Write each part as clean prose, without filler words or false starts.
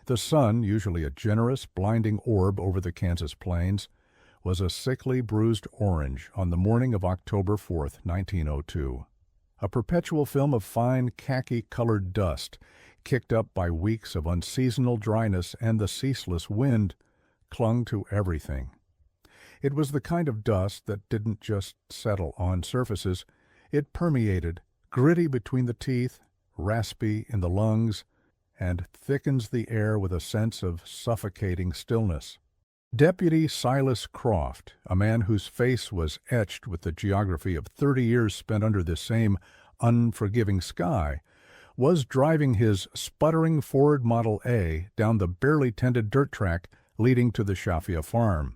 The sun, usually a generous, blinding orb over the Kansas plains, was a sickly, bruised orange on the morning of October 4th, 1902. A perpetual film of fine, khaki-colored dust, kicked up by weeks of unseasonal dryness and the ceaseless wind, clung to everything. It was the kind of dust that didn't just settle on surfaces. It permeated, gritty between the teeth, raspy in the lungs, and thickens the air with a sense of suffocating stillness. Deputy Silas Croft, a man whose face was etched with the geography of 30 years spent under this same unforgiving sky, was driving his sputtering Ford Model A down the barely tended dirt track leading to the Shafia farm.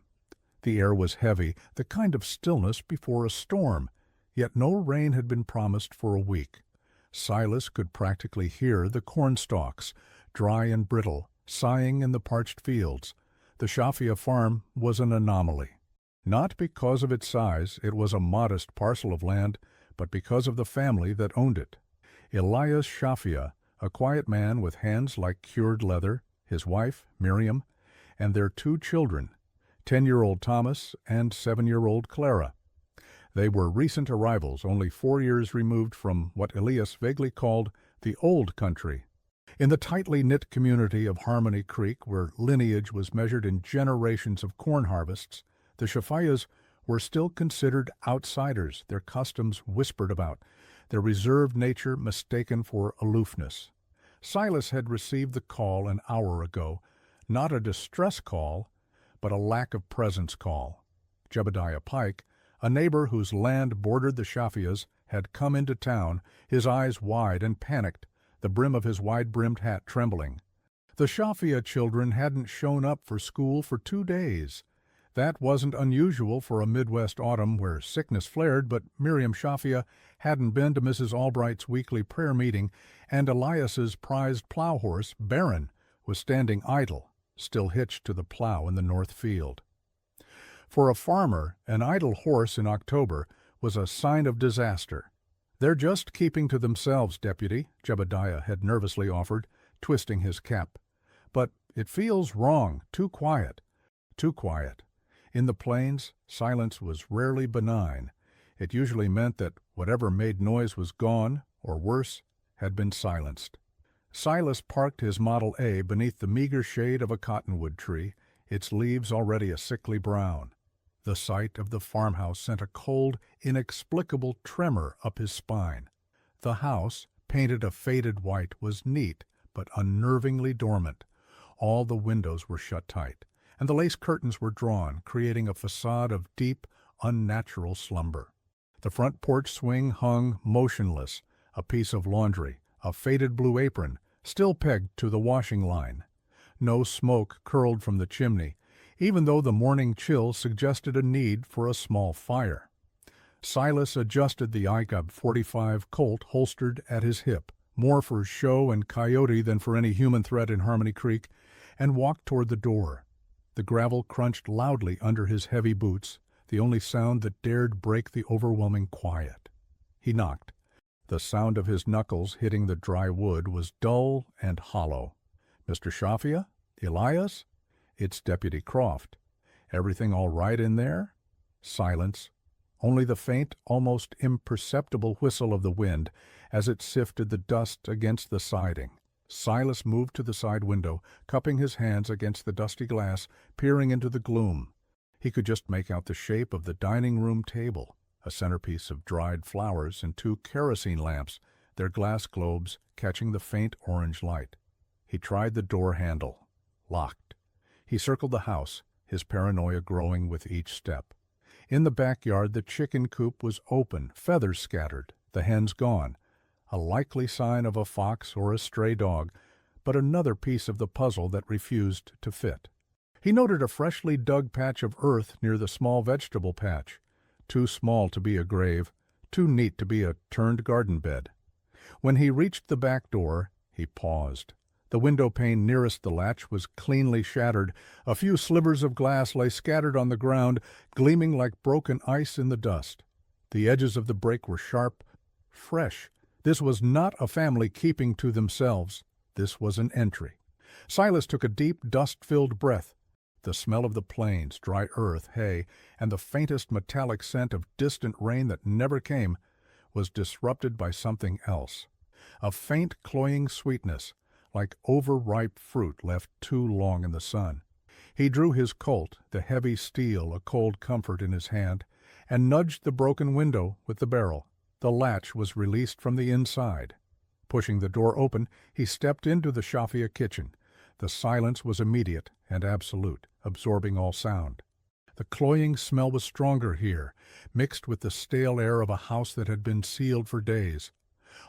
The air was heavy, the kind of stillness before a storm, yet no rain had been promised for a week. Silas could practically hear the corn stalks, dry and brittle, sighing in the parched fields. The Shafia farm was an anomaly. Not because of its size, it was a modest parcel of land, but because of the family that owned it. Elias Shafia, a quiet man with hands like cured leather, his wife, Miriam, and their 2 children, 10-year-old Thomas and 7-year-old Clara. They were recent arrivals, only 4 years removed from what Elias vaguely called the old country. In the tightly knit community of Harmony Creek, where lineage was measured in generations of corn harvests, the Shafias were still considered outsiders, their customs whispered about, their reserved nature mistaken for aloofness. Silas had received the call an hour ago, not a distress call, but a lack of presence call. Jebediah Pike, a neighbor whose land bordered the Shafias, had come into town, his eyes wide and panicked, the brim of his wide-brimmed hat trembling. The Shafia children hadn't shown up for school for 2 days. That wasn't unusual for a Midwest autumn where sickness flared, but Miriam Shafia hadn't been to Mrs. Albright's weekly prayer meeting, and Elias's prized plow horse, Barron, was standing idle, still hitched to the plow in the north field. For a farmer, an idle horse in October was a sign of disaster. "They're just keeping to themselves, Deputy," Jebediah had nervously offered, twisting his cap. "But it feels wrong, too quiet." Too quiet. In the plains, silence was rarely benign. It usually meant that whatever made noise was gone, or worse, had been silenced. Silas parked his Model A beneath the meager shade of a cottonwood tree, its leaves already a sickly brown. The sight of the farmhouse sent a cold, inexplicable tremor up his spine. The house, painted a faded white, was neat but unnervingly dormant. All the windows were shut tight, and the lace curtains were drawn, creating a facade of deep, unnatural slumber. The front porch swing hung motionless, a piece of laundry, a faded blue apron, still pegged to the washing line. No smoke curled from the chimney, even though the morning chill suggested a need for a small fire. Silas adjusted the IGUB .45 Colt holstered at his hip, more for show and coyote than for any human threat in Harmony Creek, and walked toward the door. The gravel crunched loudly under his heavy boots, the only sound that dared break the overwhelming quiet. He knocked. The sound of his knuckles hitting the dry wood was dull and hollow. "Mr. Shafia? Elias?" "It's Deputy Croft." "Everything all right in there?" Silence. Only the faint, almost imperceptible whistle of the wind as it sifted the dust against the siding. Silas moved to the side window, cupping his hands against the dusty glass, peering into the gloom. He could just make out the shape of the dining room table, a centerpiece of dried flowers and 2 kerosene lamps, their glass globes catching the faint orange light. He tried the door handle. Locked. He circled the house, his paranoia growing with each step. In the backyard, the chicken coop was open, feathers scattered, the hens gone, a likely sign of a fox or a stray dog, but another piece of the puzzle that refused to fit. He noted a freshly dug patch of earth near the small vegetable patch, too small to be a grave, too neat to be a turned garden bed. When he reached the back door, he paused. The window pane nearest the latch was cleanly shattered. A few slivers of glass lay scattered on the ground, gleaming like broken ice in the dust. The edges of the break were sharp, fresh. This was not a family keeping to themselves. This was an entry. Silas took a deep, dust-filled breath. The smell of the plains, dry earth, hay, and the faintest metallic scent of distant rain that never came was disrupted by something else. A faint, cloying sweetness, like overripe fruit left too long in the sun. He drew his Colt, the heavy steel a cold comfort in his hand, and nudged the broken window with the barrel. The latch was released from the inside. Pushing the door open, he stepped into the Shafia kitchen. The silence was immediate and absolute, absorbing all sound. The cloying smell was stronger here, mixed with the stale air of a house that had been sealed for days.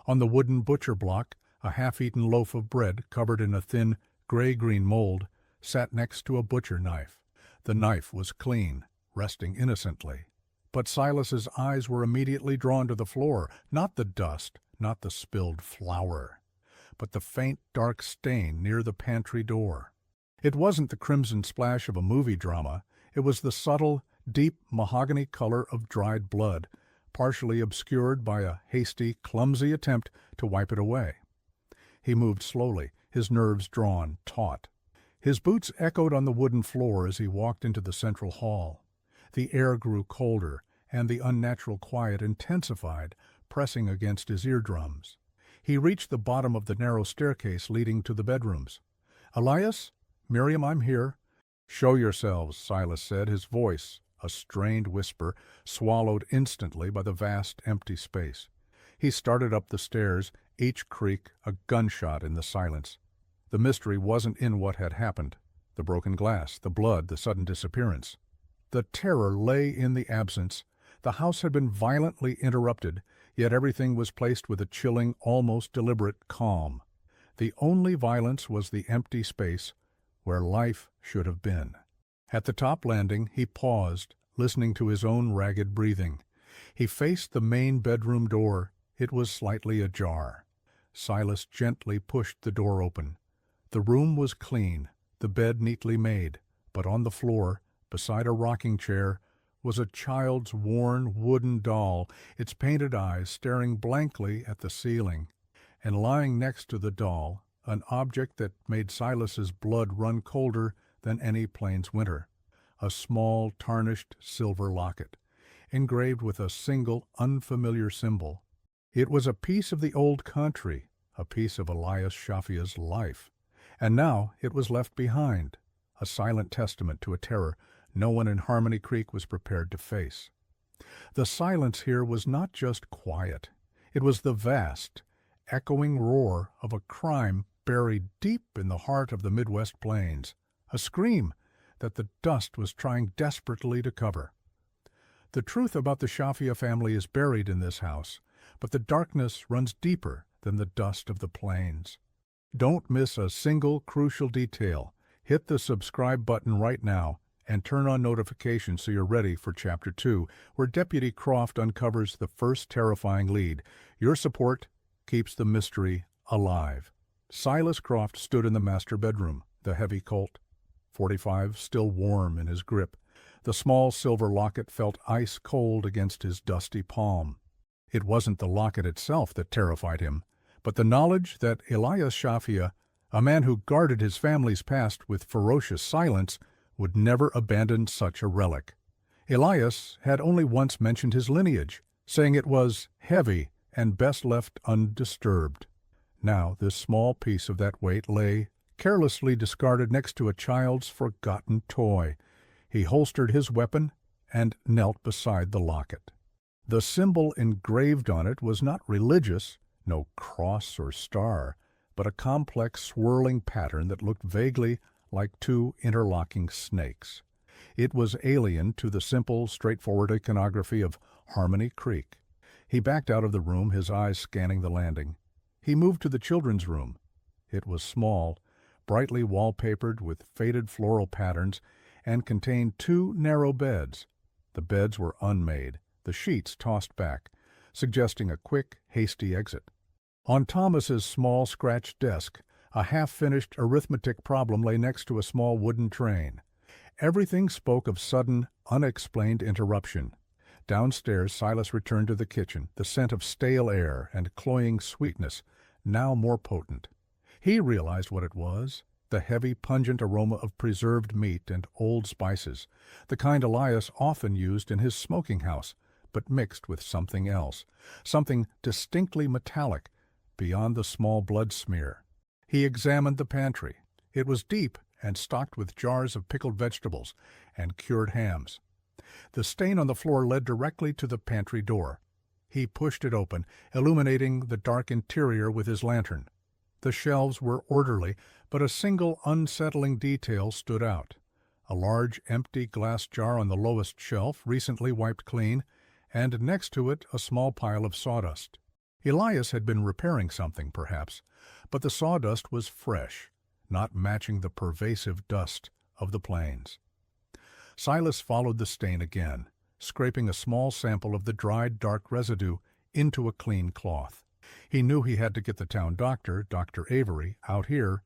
On the wooden butcher block, a half-eaten loaf of bread covered in a thin, gray-green mold sat next to a butcher knife. The knife was clean, resting innocently. But Silas's eyes were immediately drawn to the floor, not the dust, not the spilled flour, but the faint, dark stain near the pantry door. It wasn't the crimson splash of a movie drama. It was the subtle, deep mahogany color of dried blood, partially obscured by a hasty, clumsy attempt to wipe it away. He moved slowly, his nerves drawn, taut. His boots echoed on the wooden floor as he walked into the central hall. The air grew colder, and the unnatural quiet intensified, pressing against his eardrums. He reached the bottom of the narrow staircase leading to the bedrooms. "Elias? Miriam, I'm here." "Show yourselves," Silas said, his voice, a strained whisper, swallowed instantly by the vast, empty space. He started up the stairs, each creak a gunshot in the silence. The mystery wasn't in what had happened, the broken glass, the blood, the sudden disappearance. The terror lay in the absence. The house had been violently interrupted, yet everything was placed with a chilling, almost deliberate calm. The only violence was the empty space where life should have been. At the top landing, he paused, listening to his own ragged breathing. He faced the main bedroom door. It was slightly ajar. Silas gently pushed the door open. The room was clean, the bed neatly made, but on the floor, beside a rocking chair, was a child's worn wooden doll, its painted eyes staring blankly at the ceiling. And lying next to the doll, an object that made Silas's blood run colder than any plains winter, a small tarnished silver locket, engraved with a single unfamiliar symbol. It was a piece of the old country, a piece of Elias Shafia's life. And now it was left behind, a silent testament to a terror no one in Harmony Creek was prepared to face. The silence here was not just quiet. It was the vast, echoing roar of a crime buried deep in the heart of the Midwest plains, a scream that the dust was trying desperately to cover. The truth about the Shafia family is buried in this house, but the darkness runs deeper than the dust of the plains. Don't miss a single crucial detail. Hit the subscribe button right now and turn on notifications so you're ready for Chapter 2, where Deputy Croft uncovers the first terrifying lead. Your support keeps the mystery alive. Silas Croft stood in the master bedroom, the heavy Colt .45 still warm in his grip. The small silver locket felt ice cold against his dusty palm. It wasn't the locket itself that terrified him, but the knowledge that Elias Shafia, a man who guarded his family's past with ferocious silence, would never abandon such a relic. Elias had only once mentioned his lineage, saying it was heavy and best left undisturbed. Now this small piece of that weight lay, carelessly discarded next to a child's forgotten toy. He holstered his weapon and knelt beside the locket. The symbol engraved on it was not religious, no cross or star, but a complex swirling pattern that looked vaguely like two interlocking snakes. It was alien to the simple, straightforward iconography of Harmony Creek. He backed out of the room, his eyes scanning the landing. He moved to the children's room. It was small, brightly wallpapered with faded floral patterns, and contained two narrow beds. The beds were unmade, the sheets tossed back, suggesting a quick, hasty exit. On Thomas's small scratched desk, a half-finished arithmetic problem lay next to a small wooden train. Everything spoke of sudden, unexplained interruption. Downstairs, Silas returned to the kitchen, the scent of stale air and cloying sweetness, now more potent. He realized what it was. the heavy, pungent aroma of preserved meat and old spices, the kind Elias often used in his smoking house, but mixed with something else, something distinctly metallic, beyond the small blood smear. He examined the pantry. It was deep and stocked with jars of pickled vegetables and cured hams. The stain on the floor led directly to the pantry door. He pushed it open, illuminating the dark interior with his lantern. The shelves were orderly, but a single unsettling detail stood out. A large empty glass jar on the lowest shelf, recently wiped clean, and next to it a small pile of sawdust. Elias had been repairing something, perhaps, but the sawdust was fresh, not matching the pervasive dust of the plains. Silas followed the stain again, scraping a small sample of the dried dark residue into a clean cloth. He knew he had to get the town doctor, Dr. Avery, out here,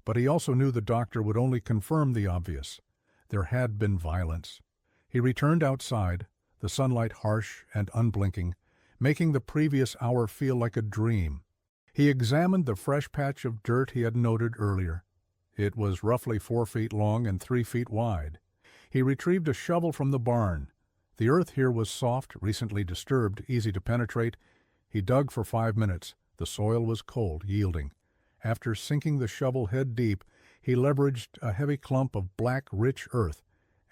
but he also knew the doctor would only confirm the obvious. There had been violence. He returned outside, the sunlight harsh and unblinking, making the previous hour feel like a dream. He examined the fresh patch of dirt he had noted earlier. It was roughly 4 feet long and 3 feet wide. He retrieved a shovel from the barn. The earth here was soft, recently disturbed, easy to penetrate. He dug for 5 minutes. The soil was cold, yielding. After sinking the shovel head deep, he leveraged a heavy clump of black, rich earth,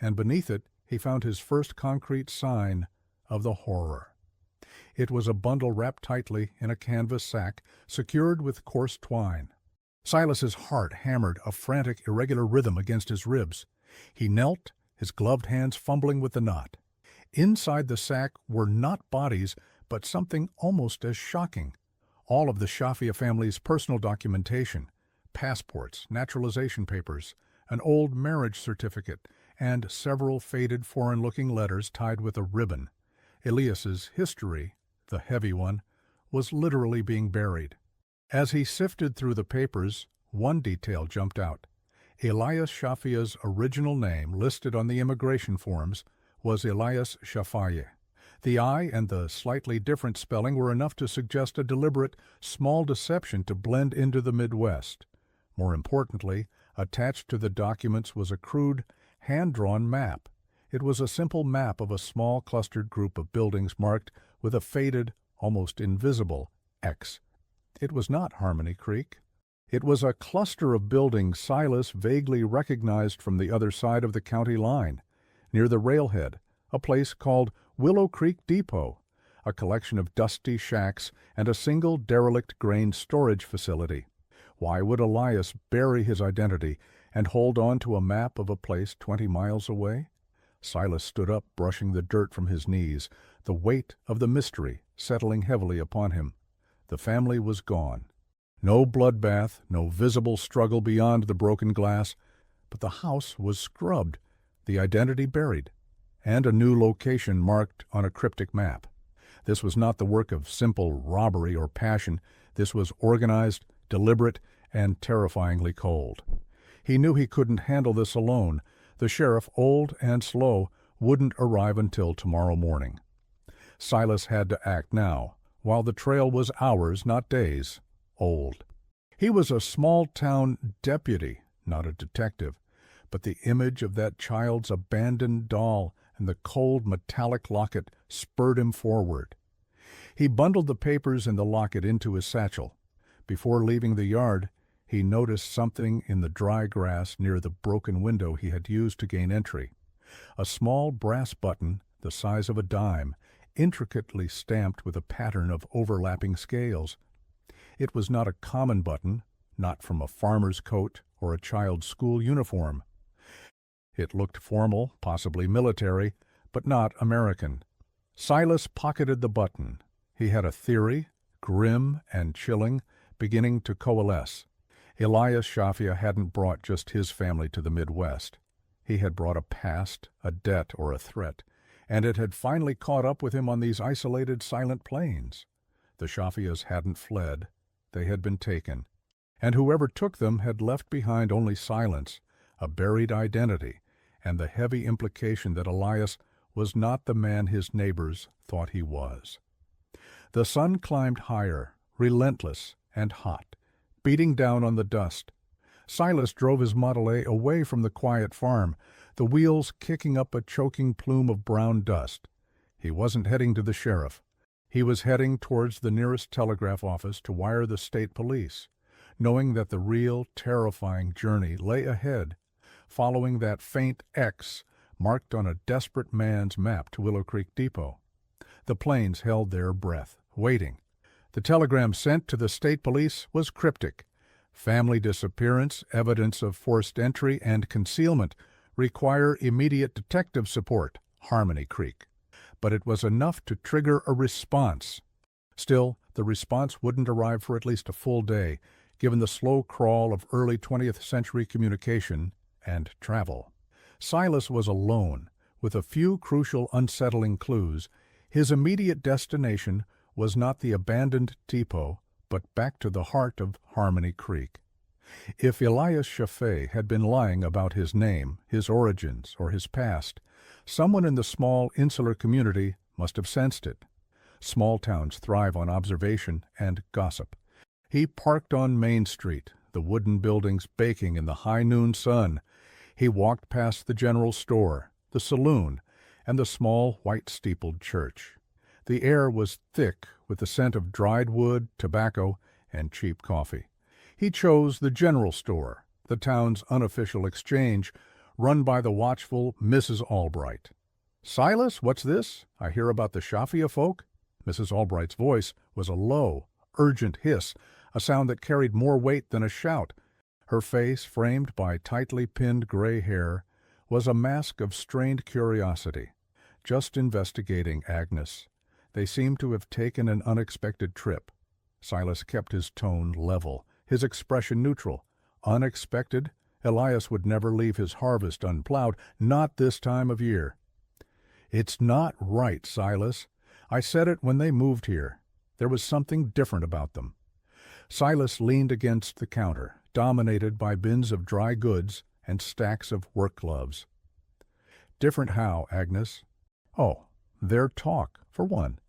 and beneath it he found his first concrete sign of the horror. It was a bundle wrapped tightly in a canvas sack, secured with coarse twine. Silas's heart hammered a frantic, irregular rhythm against his ribs. He knelt, his gloved hands fumbling with the knot. Inside the sack were not bodies, but something almost as shocking. All of the Shafia family's personal documentation, passports, naturalization papers, an old marriage certificate, and several faded foreign-looking letters tied with a ribbon. Elias's history, the heavy one, was literally being buried. As he sifted through the papers, one detail jumped out. Elias Shafia's original name, listed on the immigration forms, was Elias Shafia. The I and the slightly different spelling were enough to suggest a deliberate, small deception to blend into the Midwest. More importantly, attached to the documents was a crude, hand-drawn map. It was a simple map of a small clustered group of buildings marked with a faded, almost invisible X. It was not Harmony Creek. It was a cluster of buildings Silas vaguely recognized from the other side of the county line, near the railhead, a place called Willow Creek Depot, a collection of dusty shacks and a single derelict grain storage facility. Why would Elias bury his identity and hold on to a map of a place 20 miles away? Silas stood up, brushing the dirt from his knees, the weight of the mystery settling heavily upon him. The family was gone. No bloodbath, no visible struggle beyond the broken glass, but the house was scrubbed, the identity buried, and a new location marked on a cryptic map. This was not the work of simple robbery or passion. This was organized, deliberate, and terrifyingly cold. He knew he couldn't handle this alone. The sheriff, old and slow, wouldn't arrive until tomorrow morning. Silas had to act now, while the trail was hours, not days, old. He was a small-town deputy, not a detective, but the image of that child's abandoned doll and the cold metallic locket spurred him forward. He bundled the papers and the locket into his satchel. Before leaving the yard, he noticed something in the dry grass near the broken window he had used to gain entry. A small brass button, the size of a dime, intricately stamped with a pattern of overlapping scales. It was not a common button, not from a farmer's coat or a child's school uniform. It looked formal, possibly military, but not American. Silas pocketed the button. He had a theory, grim and chilling, beginning to coalesce. Elias Shafia hadn't brought just his family to the Midwest. He had brought a past, a debt, or a threat, and it had finally caught up with him on these isolated, silent plains. The Shafias hadn't fled. They had been taken. And whoever took them had left behind only silence, a buried identity, and the heavy implication that Elias was not the man his neighbors thought he was. The sun climbed higher, relentless and hot, beating down on the dust. Silas drove his Model A away from the quiet farm, the wheels kicking up a choking plume of brown dust. He wasn't heading to the sheriff. He was heading towards the nearest telegraph office to wire the state police, knowing that the real, terrifying journey lay ahead, following that faint X marked on a desperate man's map to Willow Creek Depot. The planes held their breath, waiting. The telegram sent to the state police was cryptic. Family disappearance, evidence of forced entry and concealment, require immediate detective support, Harmony Creek. But it was enough to trigger a response. Still, the response wouldn't arrive for at least a full day, given the slow crawl of early 20th century communication and travel. Silas was alone. With a few crucial unsettling clues, his immediate destination was not the abandoned depot, but back to the heart of Harmony Creek. If Elias Shafia had been lying about his name, his origins, or his past, someone in the small insular community must have sensed it. Small towns thrive on observation and gossip. He parked on Main Street, the wooden buildings baking in the high noon sun. He walked past the general store, the saloon, and the small white-steepled church. The air was thick with the scent of dried wood, tobacco, and cheap coffee. He chose the general store, the town's unofficial exchange, run by the watchful Mrs. Albright. "Silas, what's this? I hear about the Shafia folk." Mrs. Albright's voice was a low, urgent hiss, a sound that carried more weight than a shout. Her face, framed by tightly pinned gray hair, was a mask of strained curiosity. "Just investigating, Agnes. They seem to have taken an unexpected trip." Silas kept his tone level, his expression neutral. Unexpected? Elias would never leave his harvest unplowed, not this time of year. "It's not right, Silas. I said it when they moved here. There was something different about them." Silas leaned against the counter, dominated by bins of dry goods and stacks of work gloves. "Different how, Agnes?" "Oh, their talk, for one."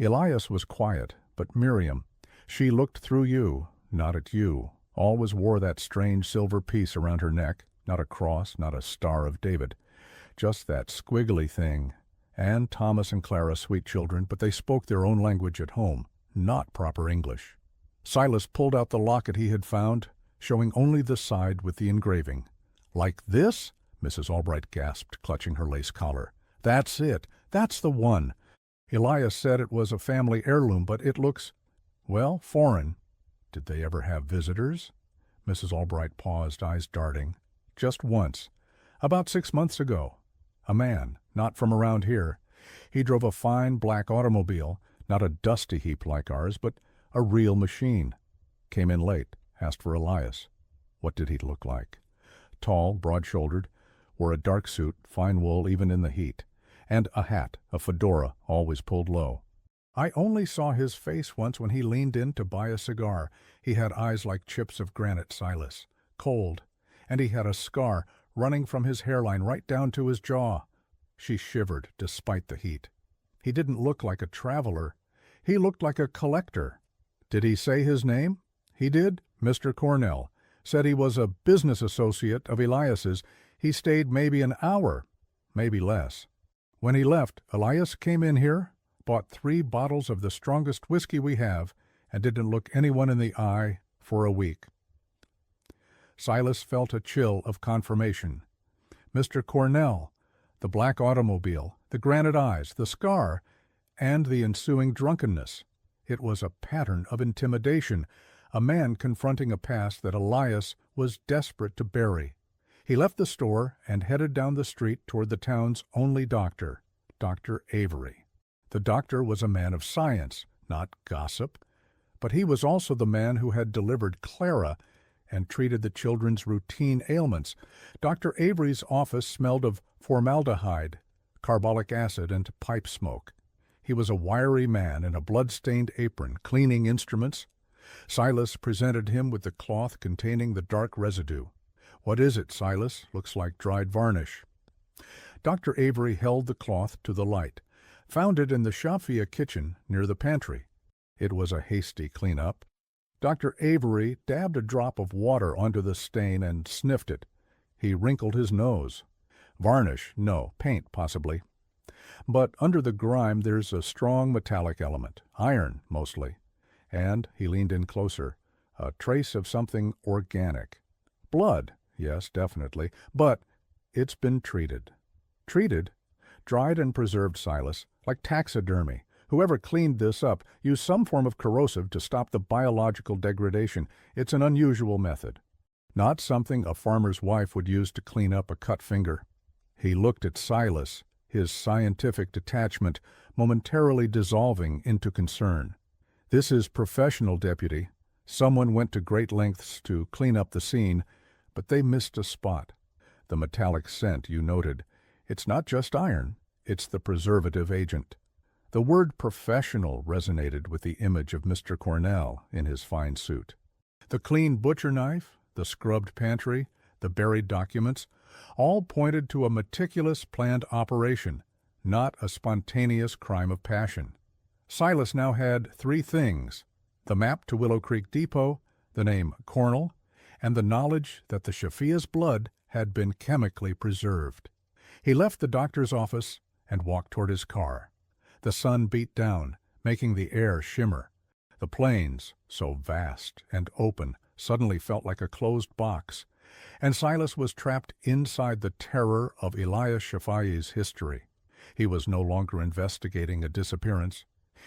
Elias was quiet, but Miriam, she looked through you, not at you, always wore that strange silver piece around her neck, not a cross, not a Star of David, just that squiggly thing. And Thomas and Clara, sweet children, but they spoke their own language at home, not proper English. Silas pulled out the locket he had found, showing only the side with the engraving. "Like this?" Mrs. Albright gasped, clutching her lace collar. "That's it. That's the one. Elias said it was a family heirloom, but it looks, well, foreign." "Did they ever have visitors?" Mrs. Albright paused, eyes darting. "Just once. About 6 months ago. A man, not from around here. He drove a fine black automobile, not a dusty heap like ours, but a real machine. Came in late, asked for Elias." "What did he look like?" "Tall, broad-shouldered, wore a dark suit, fine wool even in the heat, and a hat, a fedora, always pulled low. I only saw his face once when he leaned in to buy a cigar. He had eyes like chips of granite, Silas, cold, and he had a scar running from his hairline right down to his jaw." She shivered despite the heat. "He didn't look like a traveler. He looked like a collector." "Did he say his name?" "He did. Mr. Cornell. Said he was a business associate of Elias's. He stayed maybe an hour, maybe less. When he left, Elias came in here, bought 3 bottles of the strongest whiskey we have, and didn't look anyone in the eye for a week." Silas felt a chill of confirmation. Mr. Cornell, the black automobile, the granite eyes, the scar, and the ensuing drunkenness. It was a pattern of intimidation, a man confronting a past that Elias was desperate to bury. He left the store and headed down the street toward the town's only doctor, Dr. Avery. The doctor was a man of science, not gossip, but he was also the man who had delivered Clara and treated the children's routine ailments. Dr. Avery's office smelled of formaldehyde, carbolic acid, and pipe smoke. He was a wiry man in a blood-stained apron, cleaning instruments. Silas presented him with the cloth containing the dark residue. "What is it, Silas? Looks like dried varnish." Dr. Avery held the cloth to the light. "Found it in the Shafia kitchen near the pantry. It was a hasty clean-up." Dr. Avery dabbed a drop of water onto the stain and sniffed it. He wrinkled his nose. Varnish, no. Paint, possibly. But under the grime there's a strong metallic element. Iron, mostly. And, he leaned in closer, a trace of something organic. Blood, yes, definitely. But it's been treated. Treated? Dried and preserved, Silas, like taxidermy. Whoever cleaned this up used some form of corrosive to stop the biological degradation. It's an unusual method. Not something a farmer's wife would use to clean up a cut finger. He looked at Silas, his scientific detachment momentarily dissolving into concern. This is professional, Deputy. Someone went to great lengths to clean up the scene, but they missed a spot. The metallic scent you noted. It's not just iron, it's the preservative agent. The word professional resonated with the image of Mr. Cornell in his fine suit. The clean butcher knife, the scrubbed pantry, the buried documents, all pointed to a meticulous planned operation, not a spontaneous crime of passion. Silas now had three things: the map to Willow Creek Depot, the name Cornell, and the knowledge that the Shafia's blood had been chemically preserved. He left the doctor's office and walked toward his car. The sun beat down, making the air shimmer. The plains, so vast and open, suddenly felt like a closed box, and Silas was trapped inside the terror of Elias Shafia's history. He was no longer investigating a disappearance.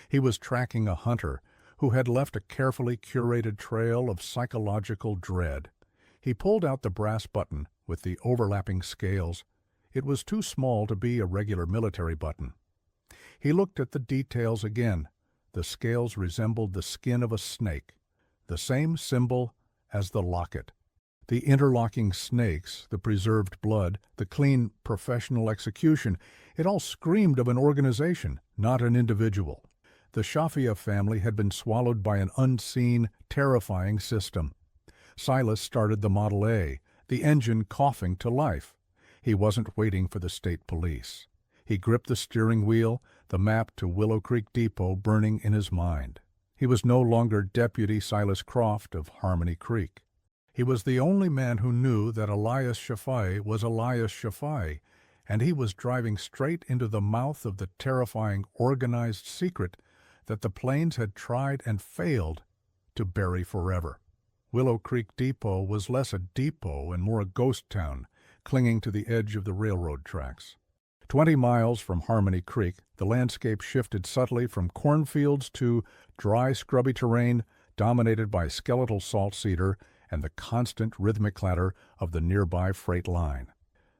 He was tracking a hunter who had left a carefully curated trail of psychological dread. He pulled out the brass button with the overlapping scales. It was too small to be a regular military button. He looked at the details again. The scales resembled the skin of a snake, the same symbol as the locket. The interlocking snakes, the preserved blood, the clean professional execution, it all screamed of an organization, not an individual. The Shafia family had been swallowed by an unseen, terrifying system. Silas started the Model A, the engine coughing to life. He wasn't waiting for the state police. He gripped the steering wheel, the map to Willow Creek Depot burning in his mind. He was no longer Deputy Silas Croft of Harmony Creek. He was the only man who knew that Elias Shafia was Elias Shafia, and he was driving straight into the mouth of the terrifying organized secret that the plains had tried and failed to bury forever. Willow Creek Depot was less a depot and more a ghost town, clinging to the edge of the railroad tracks. 20 miles from Harmony Creek, the landscape shifted subtly from cornfields to dry, scrubby terrain dominated by skeletal salt cedar and the constant rhythmic clatter of the nearby freight line.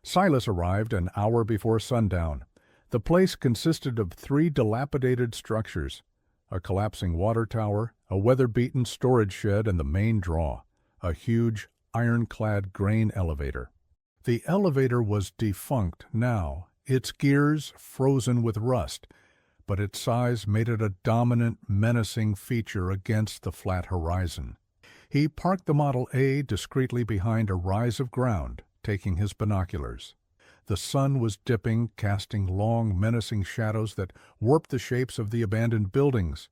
Silas arrived an hour before sundown. The place consisted of 3 dilapidated structures: a collapsing water tower, a weather-beaten storage shed, and the main draw, a huge, ironclad grain elevator. The elevator was defunct now, its gears frozen with rust, but its size made it a dominant, menacing feature against the flat horizon. He parked the Model A discreetly behind a rise of ground, taking his binoculars. The sun was dipping, casting long, menacing shadows that warped the shapes of the abandoned buildings.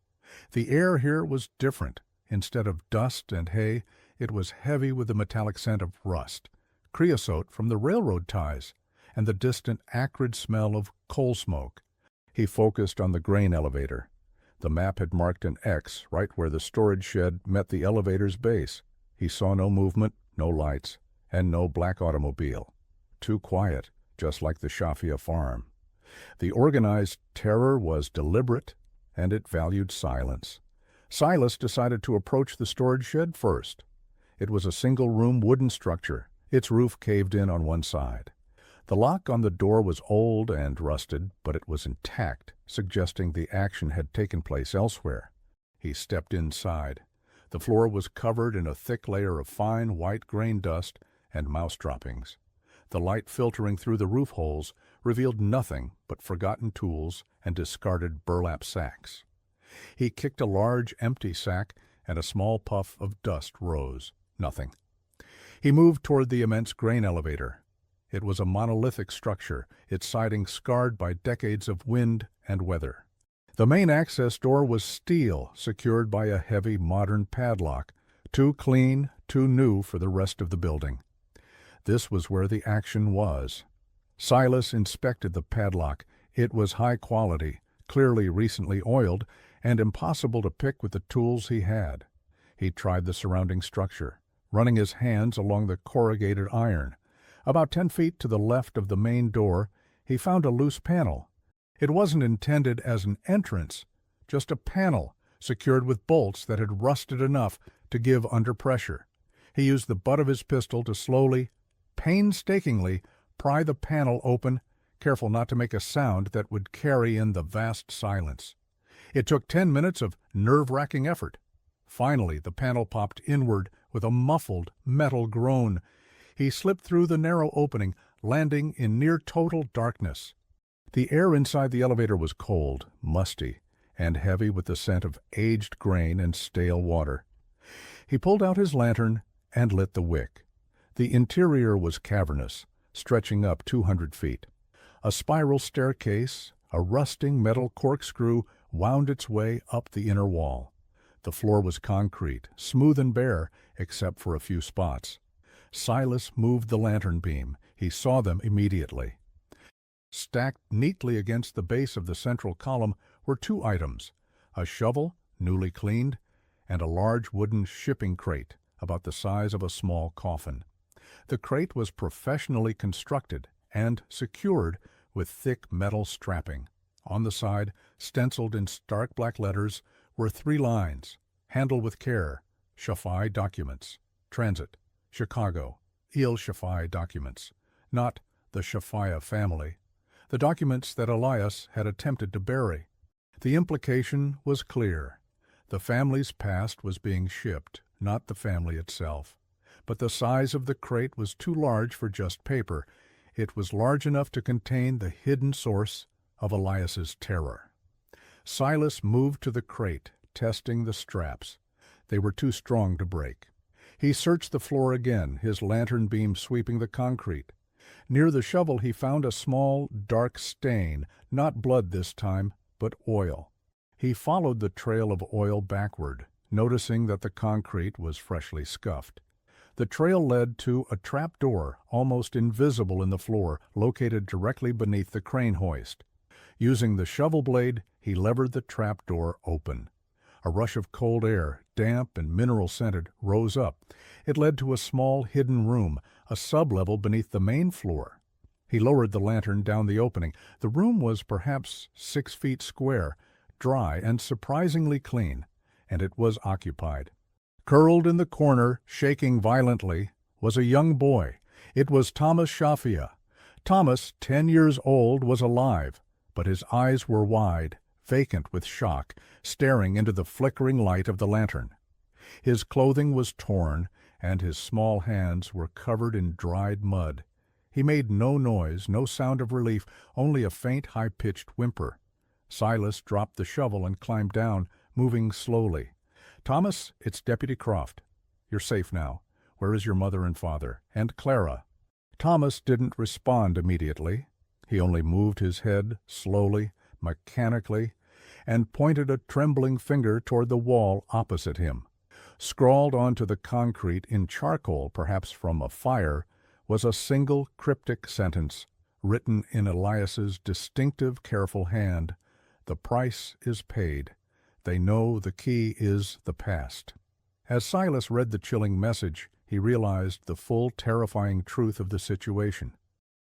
The air here was different. Instead of dust and hay, it was heavy with the metallic scent of rust, creosote from the railroad ties, and the distant acrid smell of coal smoke. He focused on the grain elevator. The map had marked an X right where the storage shed met the elevator's base. He saw no movement, no lights, and no black automobile. Too quiet, just like the Shafia farm. The organized terror was deliberate, and it valued silence. Silas decided to approach the storage shed first. It was a single-room wooden structure, its roof caved in on one side. The lock on the door was old and rusted, but it was intact, suggesting the action had taken place elsewhere. He stepped inside. The floor was covered in a thick layer of fine white grain dust and mouse droppings. The light filtering through the roof holes revealed nothing but forgotten tools and discarded burlap sacks. He kicked a large, empty sack, and a small puff of dust rose. Nothing. He moved toward the immense grain elevator. It was a monolithic structure, its siding scarred by decades of wind and weather. The main access door was steel, secured by a heavy modern padlock, too clean, too new for the rest of the building. This was where the action was. Silas inspected the padlock. It was high quality, clearly recently oiled, and impossible to pick with the tools he had. He tried the surrounding structure, running his hands along the corrugated iron. About 10 feet to the left of the main door, he found a loose panel. It wasn't intended as an entrance, just a panel secured with bolts that had rusted enough to give under pressure. He used the butt of his pistol to slowly, painstakingly, pry the panel open, careful not to make a sound that would carry in the vast silence. It took 10 minutes of nerve-wracking effort. Finally, the panel popped inward with a muffled metal groan. He slipped through the narrow opening, landing in near-total darkness. The air inside the elevator was cold, musty, and heavy with the scent of aged grain and stale water. He pulled out his lantern and lit the wick. The interior was cavernous, stretching up 200 feet. A spiral staircase, a rusting metal corkscrew, wound its way up the inner wall. The floor was concrete, smooth and bare, except for a few spots. Silas moved the lantern beam. He saw them immediately. Stacked neatly against the base of the central column were 2 items, a shovel, newly cleaned, and a large wooden shipping crate, about the size of a small coffin. The crate was professionally constructed and secured with thick metal strapping. On the side, stenciled in stark black letters, were 3 lines: "Handle with care, Shafia documents, transit, Chicago, Il Shafia documents," not the Shafia family, the documents that Elias had attempted to bury. The implication was clear. The family's past was being shipped, not the family itself. But the size of the crate was too large for just paper. It was large enough to contain the hidden source of Elias's terror. Silas moved to the crate, testing the straps. They were too strong to break. He searched the floor again, his lantern beam sweeping the concrete. Near the shovel he found a small, dark stain, not blood this time, but oil. He followed the trail of oil backward, noticing that the concrete was freshly scuffed. The trail led to a trap door, almost invisible in the floor, located directly beneath the crane hoist. Using the shovel blade, he levered the trap door open. A rush of cold air, damp and mineral-scented, rose up. It led to a small hidden room, a sublevel beneath the main floor. He lowered the lantern down the opening. The room was perhaps 6 feet square, dry and surprisingly clean, and it was occupied. Curled in the corner, shaking violently, was a young boy. It was Thomas Shafia. Thomas, 10 years old, was alive, but his eyes were wide, vacant with shock, staring into the flickering light of the lantern. His clothing was torn, and his small hands were covered in dried mud. He made no noise, no sound of relief, only a faint, high-pitched whimper. Silas dropped the shovel and climbed down, moving slowly. "Thomas, it's Deputy Croft. You're safe now. Where is your mother and father? And Clara?" Thomas didn't respond immediately. He only moved his head slowly, mechanically, and pointed a trembling finger toward the wall opposite him. Scrawled onto the concrete in charcoal, perhaps from a fire, was a single cryptic sentence, written in Elias's distinctive, careful hand: "The price is paid. They know the key is the past." As Silas read the chilling message, he realized the full, terrifying truth of the situation.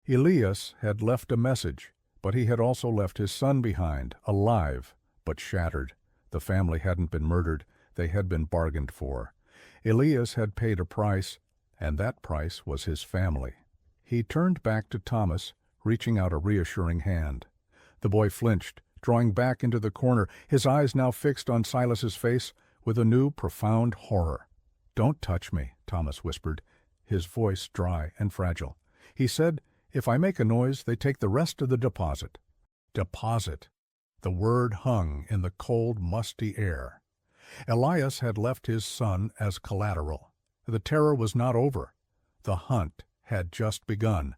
Elias had left a message, but he had also left his son behind, alive, but shattered. The family hadn't been murdered. They had been bargained for. Elias had paid a price, and that price was his family. He turned back to Thomas, reaching out a reassuring hand. The boy flinched, drawing back into the corner, his eyes now fixed on Silas's face with a new, profound horror. "Don't touch me," Thomas whispered, his voice dry and fragile. He said, "If I make a noise, they take the rest of the deposit." Deposit. The word hung in the cold, musty air. Elias had left his son as collateral. The terror was not over. The hunt had just begun.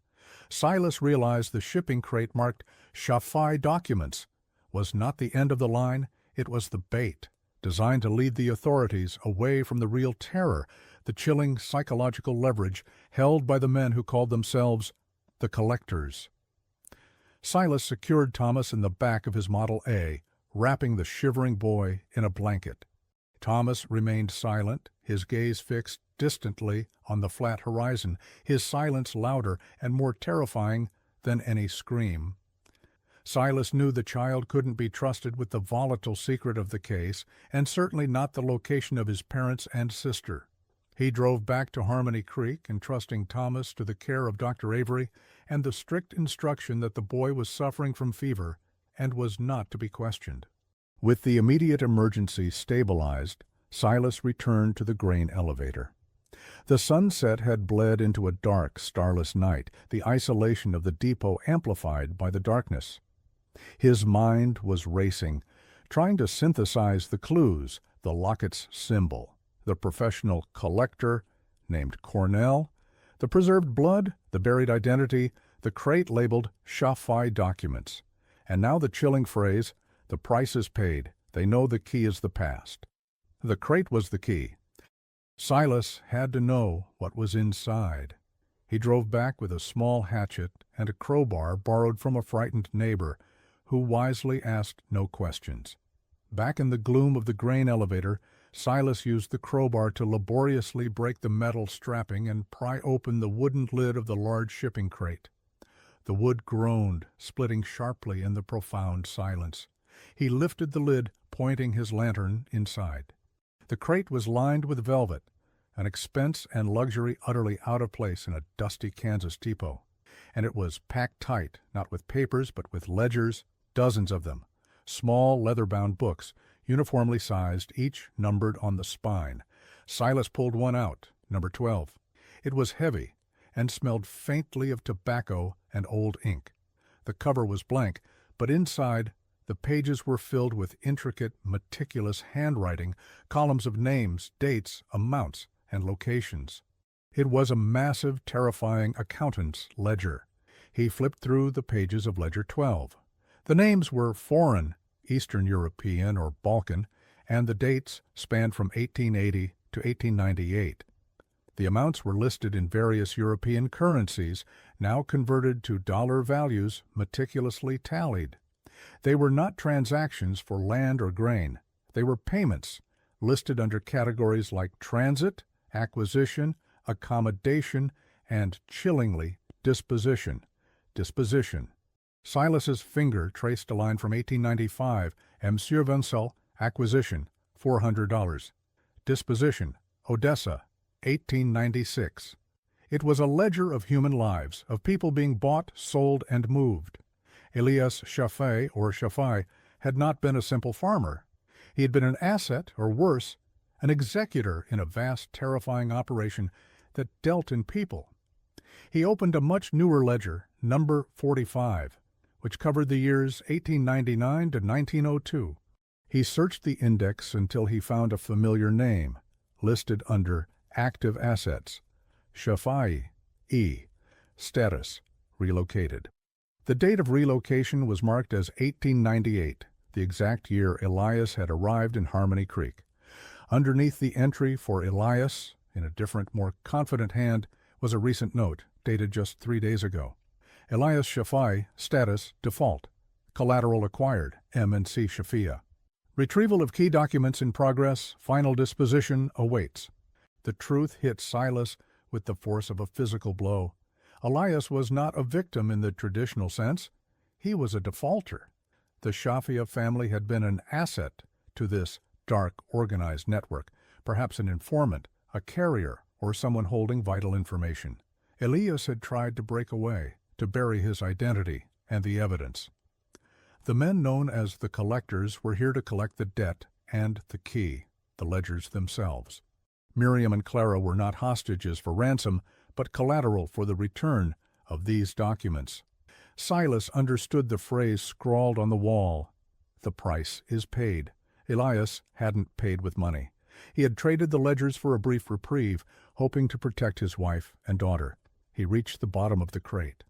Silas realized the shipping crate marked Shafia documents. was not the end of the line, it was the bait, designed to lead the authorities away from the real terror, the chilling psychological leverage held by the men who called themselves the collectors. Silas secured Thomas in the back of his Model A, wrapping the shivering boy in a blanket. Thomas remained silent, his gaze fixed distantly on the flat horizon, his silence louder and more terrifying than any scream. Silas knew the child couldn't be trusted with the volatile secret of the case, and certainly not the location of his parents and sister. He drove back to Harmony Creek, entrusting Thomas to the care of Dr. Avery and the strict instruction that the boy was suffering from fever and was not to be questioned. With the immediate emergency stabilized, Silas returned to the grain elevator. The sunset had bled into a dark, starless night, the isolation of the depot amplified by the darkness. His mind was racing, trying to synthesize the clues, the locket's symbol, the professional collector, named Cornell, the preserved blood, the buried identity, the crate labeled Shafia documents, and now the chilling phrase, "The price is paid. They know the key is the past." The crate was the key. Silas had to know what was inside. He drove back with a small hatchet and a crowbar borrowed from a frightened neighbor, who wisely asked no questions. Back in the gloom of the grain elevator, Silas used the crowbar to laboriously break the metal strapping and pry open the wooden lid of the large shipping crate. The wood groaned, splitting sharply in the profound silence. He lifted the lid, pointing his lantern inside. The crate was lined with velvet, an expense and luxury utterly out of place in a dusty Kansas depot. And it was packed tight, not with papers, but with ledgers, dozens of them, small leather-bound books, uniformly sized, each numbered on the spine. Silas pulled one out, number 12. It was heavy and smelled faintly of tobacco and old ink. The cover was blank, but inside the pages were filled with intricate, meticulous handwriting, columns of names, dates, amounts, and locations. It was a massive, terrifying accountant's ledger. He flipped through the pages of Ledger 12. The names were foreign, Eastern European or Balkan, and the dates spanned from 1880 to 1898. The amounts were listed in various European currencies, now converted to dollar values, meticulously tallied. They were not transactions for land or grain. They were payments, listed under categories like transit, acquisition, accommodation, and, chillingly, disposition. Silas's finger traced a line from 1895, Monsieur Vincel, acquisition, $400. Disposition, Odessa, 1896. It was a ledger of human lives, of people being bought, sold, and moved. Elias Shafia, or Shafia, had not been a simple farmer. He had been an asset, or worse, an executor in a vast, terrifying operation that dealt in people. He opened a much newer ledger, number 45, which covered the years 1899 to 1902. He searched the index until he found a familiar name, listed under Active Assets, Shafia E. Status, Relocated. The date of relocation was marked as 1898, the exact year Elias had arrived in Harmony Creek. Underneath the entry for Elias, in a different, more confident hand, was a recent note, dated just 3 days ago. Elias Shafia, status, default. Collateral acquired, M&C Shafia. Retrieval of key documents in progress, final disposition awaits. The truth hit Silas with the force of a physical blow. Elias was not a victim in the traditional sense. He was a defaulter. The Shafia family had been an asset to this dark, organized network, perhaps an informant, a carrier, or someone holding vital information. Elias had tried to break away, to bury his identity and the evidence. The men known as the collectors were here to collect the debt and the key, the ledgers themselves. Miriam and Clara were not hostages for ransom, but collateral for the return of these documents. Silas understood the phrase scrawled on the wall. The price is paid. Elias hadn't paid with money. He had traded the ledgers for a brief reprieve, hoping to protect his wife and daughter. He reached the bottom of the crate.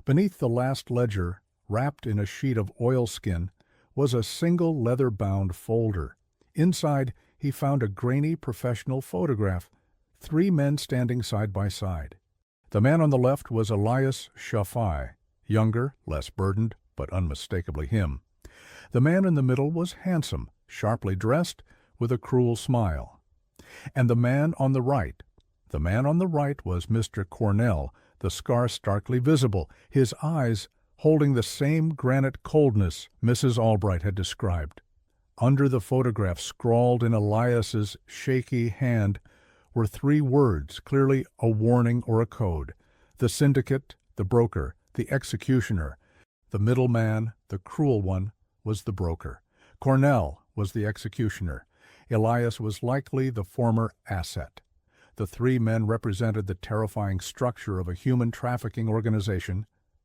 Beneath the last ledger, wrapped in a sheet of oilskin, was a single leather-bound folder. Inside, he found a grainy professional photograph, 3 men standing side by side. The man on the left was Elias Shafia, younger, less burdened, but unmistakably him. The man in the middle was handsome, sharply dressed, with a cruel smile. And the man on the right was Mr. Cornell, the scar starkly visible, his eyes holding the same granite coldness Mrs. Albright had described. Under the photograph, scrawled in Elias's shaky hand, were 3 words, clearly a warning or a code: the syndicate, the broker, the executioner. The middleman, the cruel one, was the broker. Cornell was the executioner. Elias was likely the former asset. The 3 men represented the terrifying structure of a human trafficking organization,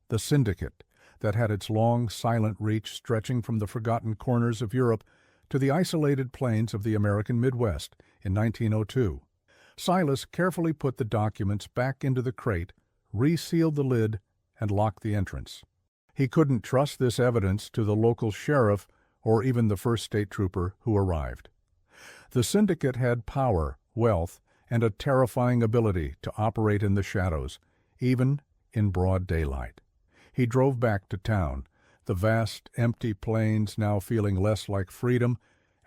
the syndicate, that had its long, silent reach stretching from the forgotten corners of Europe to the isolated plains of the American Midwest in 1902. Silas carefully put the documents back into the crate, resealed the lid, and locked the entrance. He couldn't trust this evidence to the local sheriff or even the first state trooper who arrived. The syndicate had power, wealth, and a terrifying ability to operate in the shadows, even in broad daylight. He drove back to town, the vast, empty plains now feeling less like freedom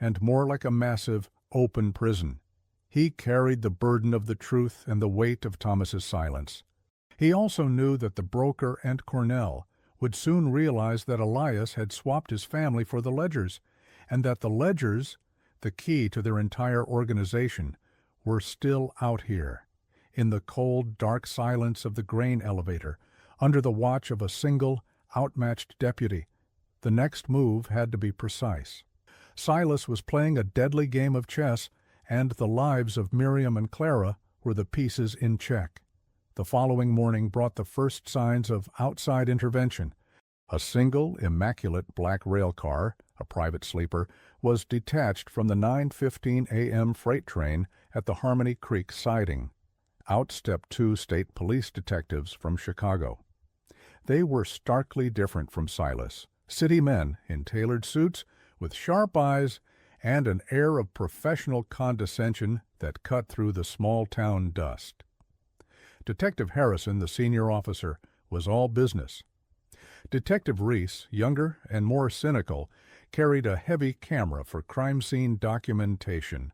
and more like a massive, open prison. He carried the burden of the truth and the weight of Thomas's silence. He also knew that the broker and Cornell would soon realize that Elias had swapped his family for the Ledgers, and that the Ledgers, the key to their entire organization, were still out here, in the cold, dark silence of the grain elevator, under the watch of a single, outmatched deputy. The next move had to be precise. Silas was playing a deadly game of chess, and the lives of Miriam and Clara were the pieces in check. The following morning brought the first signs of outside intervention. A single, immaculate black rail car, a private sleeper, was detached from the 9:15 a.m. freight train at the Harmony Creek siding. Out stepped 2 state police detectives from Chicago. They were starkly different from Silas, city men in tailored suits with sharp eyes and an air of professional condescension that cut through the small-town dust. Detective Harrison, the senior officer, was all business. Detective Reese, younger and more cynical, carried a heavy camera for crime scene documentation.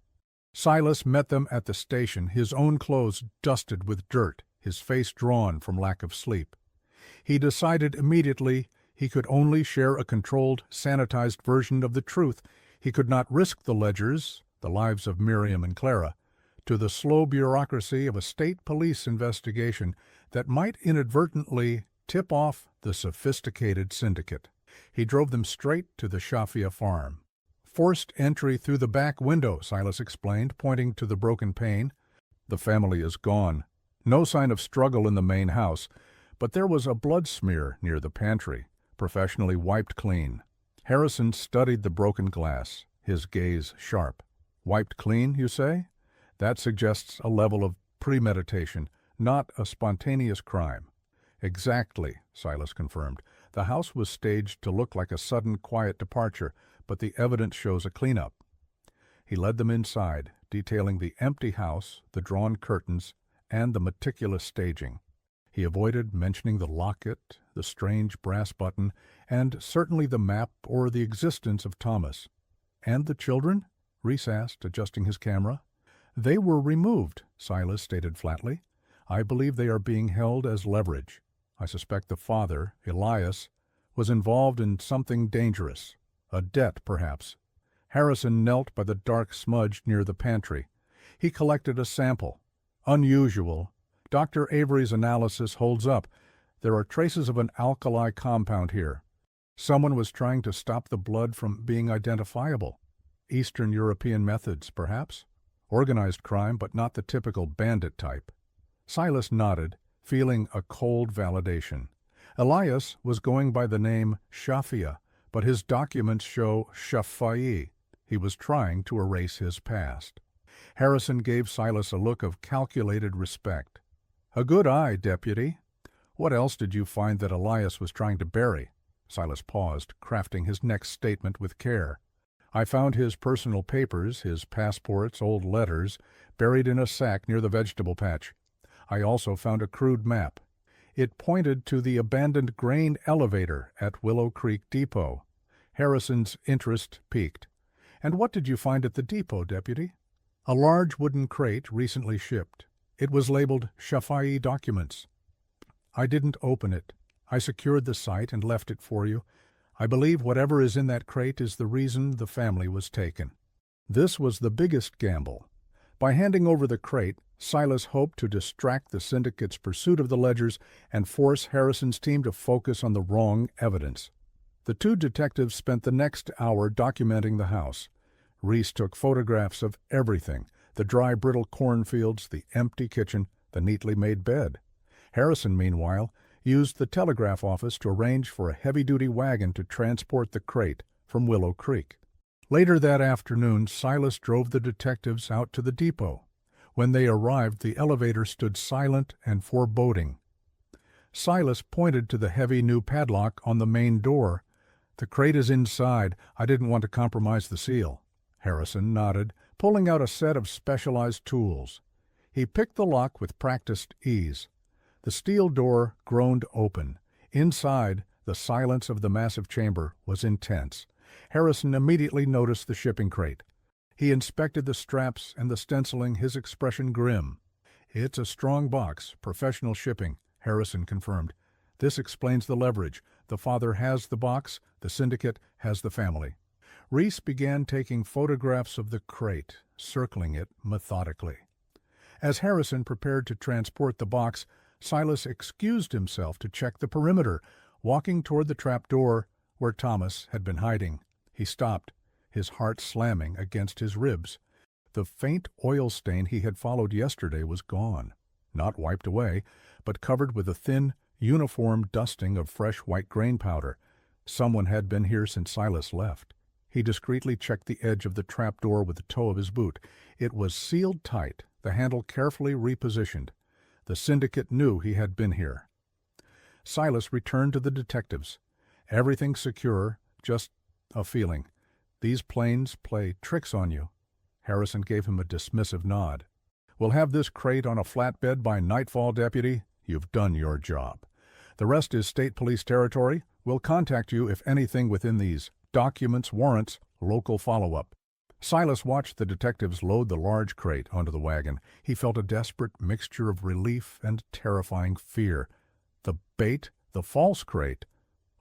Silas met them at the station, his own clothes dusted with dirt, his face drawn from lack of sleep. He decided immediately he could only share a controlled, sanitized version of the truth. He could not risk the Ledgers, the lives of Miriam and Clara, to the slow bureaucracy of a state police investigation that might inadvertently tip off the sophisticated syndicate. He drove them straight to the Shafia farm. "Forced entry through the back window," Silas explained, pointing to the broken pane. "The family is gone. No sign of struggle in the main house, but there was a blood smear near the pantry, professionally wiped clean." Harrison studied the broken glass, his gaze sharp. "Wiped clean, you say? That suggests a level of premeditation, not a spontaneous crime." "Exactly," Silas confirmed. "The house was staged to look like a sudden, quiet departure, but the evidence shows a cleanup." He led them inside, detailing the empty house, the drawn curtains, and the meticulous staging. He avoided mentioning the locket, the strange brass button, and certainly the map or the existence of Thomas. "And the children?" Reese asked, adjusting his camera. "They were removed," Silas stated flatly. "I believe they are being held as leverage. I suspect the father, Elias, was involved in something dangerous. A debt, perhaps." Harrison knelt by the dark smudge near the pantry. He collected a sample. "Unusual. Dr. Avery's analysis holds up. There are traces of an alkali compound here. Someone was trying to stop the blood from being identifiable. Eastern European methods, perhaps? Organized crime, but not the typical bandit type." Silas nodded, feeling a cold validation. Elias was going by the name Shafia, but his documents show Shafia. He was trying to erase his past. Harrison gave Silas a look of calculated respect. "A good eye, Deputy. What else did you find that Elias was trying to bury?" Silas paused, crafting his next statement with care. "I found his personal papers, his passports, old letters, buried in a sack near the vegetable patch. I also found a crude map. It pointed to the abandoned grain elevator at Willow Creek Depot." Harrison's interest piqued. "And what did you find at the depot, Deputy?" "A large wooden crate recently shipped. It was labeled Shafia documents. I didn't open it. I secured the site and left it for you. I believe whatever is in that crate is the reason the family was taken." This was the biggest gamble. By handing over the crate, Silas hoped to distract the syndicate's pursuit of the ledgers and force Harrison's team to focus on the wrong evidence. The two detectives spent the next hour documenting the house. Reese took photographs of everything: the dry, brittle cornfields, the empty kitchen, the neatly made bed. Harrison, meanwhile, used the telegraph office to arrange for a heavy-duty wagon to transport the crate from Willow Creek. Later that afternoon, Silas drove the detectives out to the depot. When they arrived, the elevator stood silent and foreboding. Silas pointed to the heavy new padlock on the main door. "The crate is inside. I didn't want to compromise the seal." Harrison nodded, pulling out a set of specialized tools. He picked the lock with practiced ease. The steel door groaned open. Inside, the silence of the massive chamber was intense. Harrison immediately noticed the shipping crate. He inspected the straps and the stenciling, his expression grim. "It's a strong box, professional shipping," Harrison confirmed. "This explains the leverage. The father has the box, the syndicate has the family." Reese began taking photographs of the crate, circling it methodically. As Harrison prepared to transport the box, Silas excused himself to check the perimeter, walking toward the trap door where Thomas had been hiding. He stopped, his heart slamming against his ribs. The faint oil stain he had followed yesterday was gone, not wiped away, but covered with a thin, uniform dusting of fresh white grain powder. Someone had been here since Silas left. He discreetly checked the edge of the trap door with the toe of his boot. It was sealed tight, the handle carefully repositioned. The syndicate knew he had been here. Silas returned to the detectives. "Everything secure, just a feeling. These planes play tricks on you." Harrison gave him a dismissive nod. "We'll have this crate on a flatbed by nightfall, Deputy. You've done your job. The rest is state police territory. We'll contact you if anything within these documents warrants local follow-up." Silas watched the detectives load the large crate onto the wagon. He felt a desperate mixture of relief and terrifying fear. The bait, the false crate,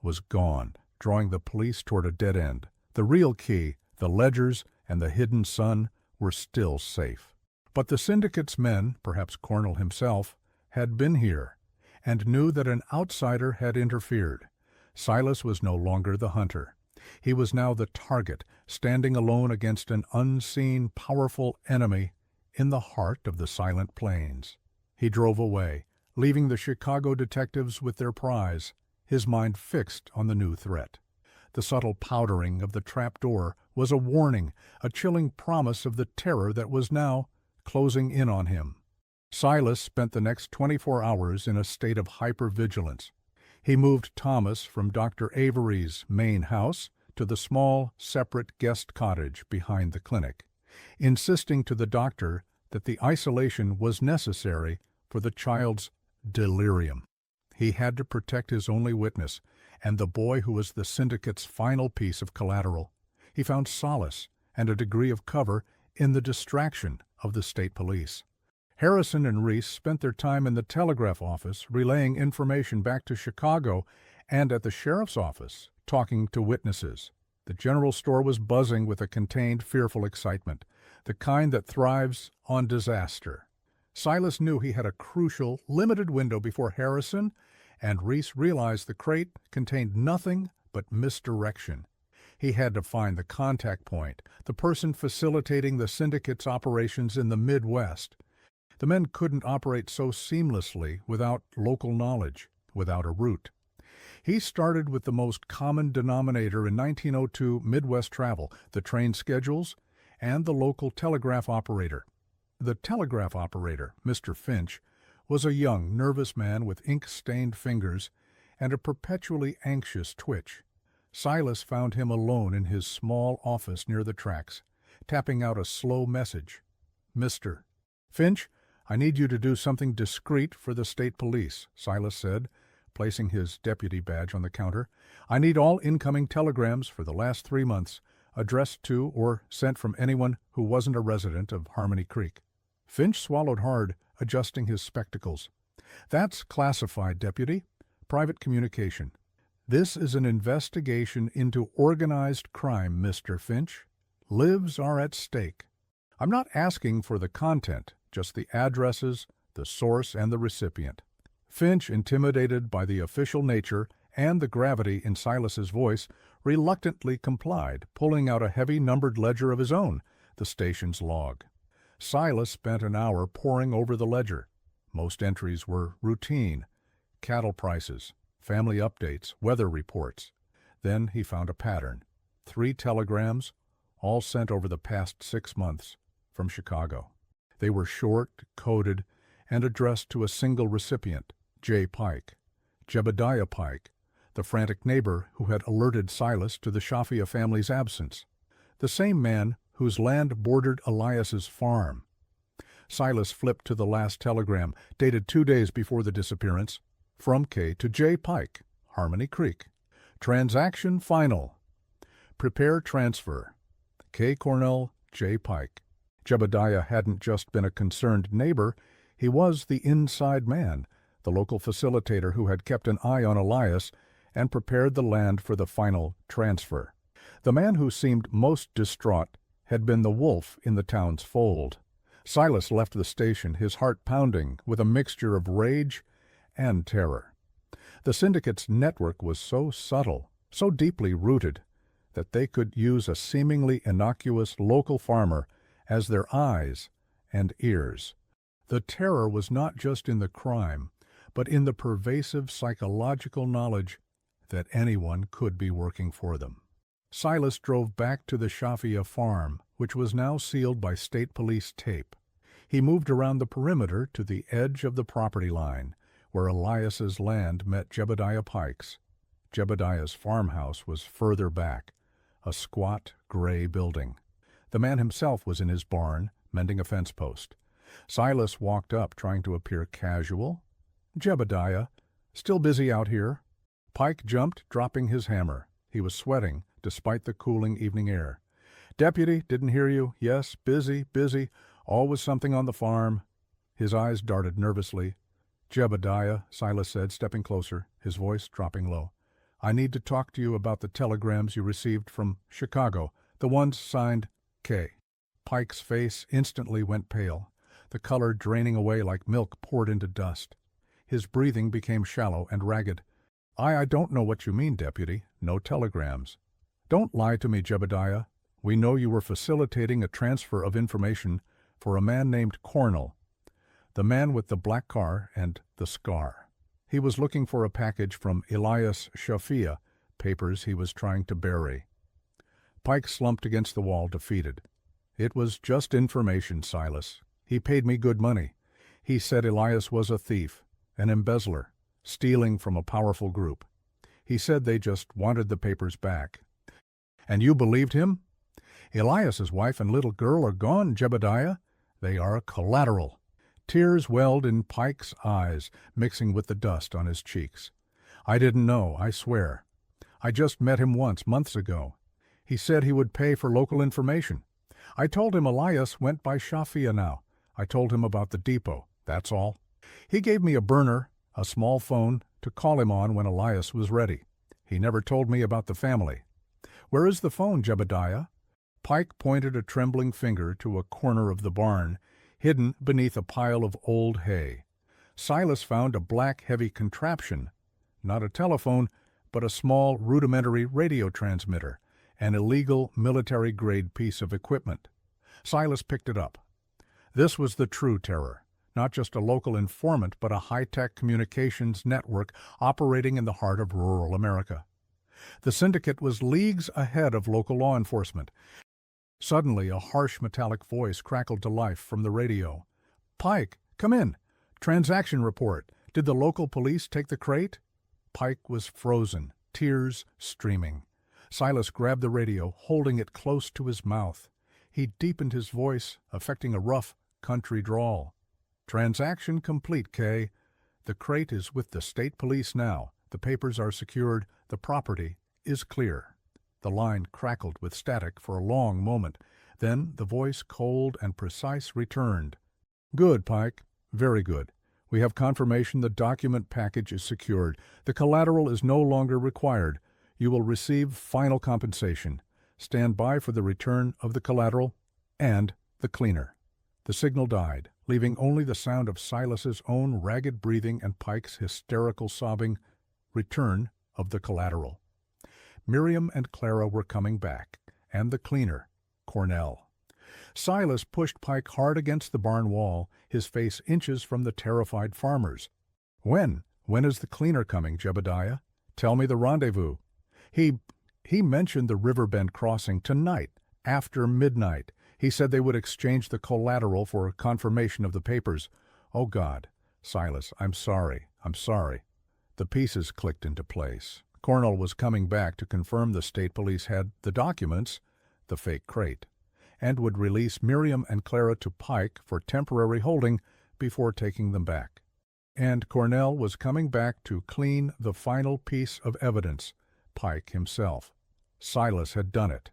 was gone, drawing the police toward a dead end. The real key, the ledgers, and the hidden son were still safe. But the syndicate's men, perhaps Cornell himself, had been here, and knew that an outsider had interfered. Silas was no longer the hunter. He was now the target, standing alone against an unseen, powerful enemy in the heart of the Silent Plains. He drove away, leaving the Chicago detectives with their prize, his mind fixed on the new threat. The subtle powdering of the trap door was a warning, a chilling promise of the terror that was now closing in on him. Silas spent the next 24 hours in a state of hypervigilance. He moved Thomas from Dr. Avery's main house to the small, separate guest cottage behind the clinic, insisting to the doctor that the isolation was necessary for the child's delirium. He had to protect his only witness, and the boy who was the syndicate's final piece of collateral. He found solace and a degree of cover in the distraction of the state police. Harrison and Reese spent their time in the telegraph office relaying information back to Chicago and at the sheriff's office talking to witnesses. The general store was buzzing with a contained, fearful excitement, the kind that thrives on disaster. Silas knew he had a crucial, limited window before Harrison, and Reese realized the crate contained nothing but misdirection. He had to find the contact point, the person facilitating the syndicate's operations in the Midwest. The men couldn't operate so seamlessly without local knowledge, without a route. He started with the most common denominator in 1902 Midwest travel, the train schedules, and the local telegraph operator. The telegraph operator, Mr. Finch, was a young, nervous man with ink-stained fingers and a perpetually anxious twitch. Silas found him alone in his small office near the tracks, tapping out a slow message. "Mr. Finch, I need you to do something discreet for the state police," Silas said, placing his deputy badge on the counter. "I need all incoming telegrams for the last 3 months, addressed to or sent from anyone who wasn't a resident of Harmony Creek." Finch swallowed hard, adjusting his spectacles. "That's classified, deputy. Private communication. This is an investigation into organized crime, Mr. Finch. Lives are at stake. I'm not asking for the content, just the addresses, the source, and the recipient." Finch, intimidated by the official nature and the gravity in Silas's voice, reluctantly complied, pulling out a heavy numbered ledger of his own, the station's log. Silas spent an hour poring over the ledger. Most entries were routine: cattle prices, family updates, weather reports. Then he found a pattern. 3 telegrams, all sent over the past 6 months, from Chicago. They were short, coded, and addressed to a single recipient, J. Pike. Jebediah Pike, the frantic neighbor who had alerted Silas to the Shafia family's absence. The same man whose land bordered Elias's farm. Silas flipped to the last telegram, dated 2 days before the disappearance, from K to J. Pike, Harmony Creek. "Transaction final. Prepare transfer. K. Cornell, J. Pike." Jebediah hadn't just been a concerned neighbor, he was the inside man, the local facilitator who had kept an eye on Elias and prepared the land for the final transfer. The man who seemed most distraught had been the wolf in the town's fold. Silas left the station, his heart pounding with a mixture of rage and terror. The syndicate's network was so subtle, so deeply rooted, that they could use a seemingly innocuous local farmer as their eyes and ears. The terror was not just in the crime, but in the pervasive psychological knowledge that anyone could be working for them. Silas drove back to the Shafia farm, which was now sealed by state police tape. He moved around the perimeter to the edge of the property line, where Elias's land met Jebediah Pike's. Jebediah's farmhouse was further back, a squat, gray building. The man himself was in his barn, mending a fence post. Silas walked up, trying to appear casual. "Jebediah, still busy out here?" Pike jumped, dropping his hammer. He was sweating, despite the cooling evening air. "Deputy, didn't hear you. Yes, busy, busy. Always something on the farm." His eyes darted nervously. "Jebediah," Silas said, stepping closer, his voice dropping low. "I need to talk to you about the telegrams you received from Chicago, the ones signed K." Pike's face instantly went pale, the color draining away like milk poured into dust. His breathing became shallow and ragged. I don't know what you mean, Deputy. No telegrams." "Don't lie to me, Jebediah. We know you were facilitating a transfer of information for a man named Cornell, the man with the black car and the scar. He was looking for a package from Elias Shafia, papers he was trying to bury." Pike slumped against the wall, defeated. "It was just information, Silas. He paid me good money. He said Elias was a thief, an embezzler, stealing from a powerful group. He said they just wanted the papers back." "And you believed him?" "Elias's wife and little girl are gone, Jebediah. They are collateral." Tears welled in Pike's eyes, mixing with the dust on his cheeks. "I didn't know, I swear. I just met him once, months ago. He said he would pay for local information. I told him Elias went by Shafia now. I told him about the depot, that's all. He gave me a burner, a small phone, to call him on when Elias was ready. He never told me about the family." "Where is the phone, Jebediah?" Pike pointed a trembling finger to a corner of the barn, hidden beneath a pile of old hay. Silas found a black, heavy contraption, not a telephone, but a small, rudimentary radio transmitter, an illegal military-grade piece of equipment. Silas picked it up. This was the true terror. Not just a local informant, but a high-tech communications network operating in the heart of rural America. The syndicate was leagues ahead of local law enforcement. Suddenly, a harsh metallic voice crackled to life from the radio. "Pike, come in. Transaction report. Did the local police take the crate?" Pike was frozen, tears streaming. Silas grabbed the radio, holding it close to his mouth. He deepened his voice, affecting a rough country drawl. "Transaction complete, Kay. The crate is with the state police now. The papers are secured. The property is clear." The line crackled with static for a long moment. Then the voice, cold and precise, returned. "Good, Pike. Very good. We have confirmation the document package is secured. The collateral is no longer required. You will receive final compensation. Stand by for the return of the collateral and the cleaner." The signal died, leaving only the sound of Silas's own ragged breathing and Pike's hysterical sobbing. Return of the collateral. Miriam and Clara were coming back, and the cleaner, Cornell. Silas pushed Pike hard against the barn wall, his face inches from the terrified farmers. When is the cleaner coming, Jebediah? Tell me the rendezvous." He mentioned the Riverbend crossing tonight, after midnight. He said they would exchange the collateral for confirmation of the papers. Oh, God. Silas, I'm sorry. The pieces clicked into place. Cornell was coming back to confirm the state police had the documents, the fake crate, and would release Miriam and Clara to Pike for temporary holding before taking them back. And Cornell was coming back to clean the final piece of evidence, Pike himself. Silas had done it.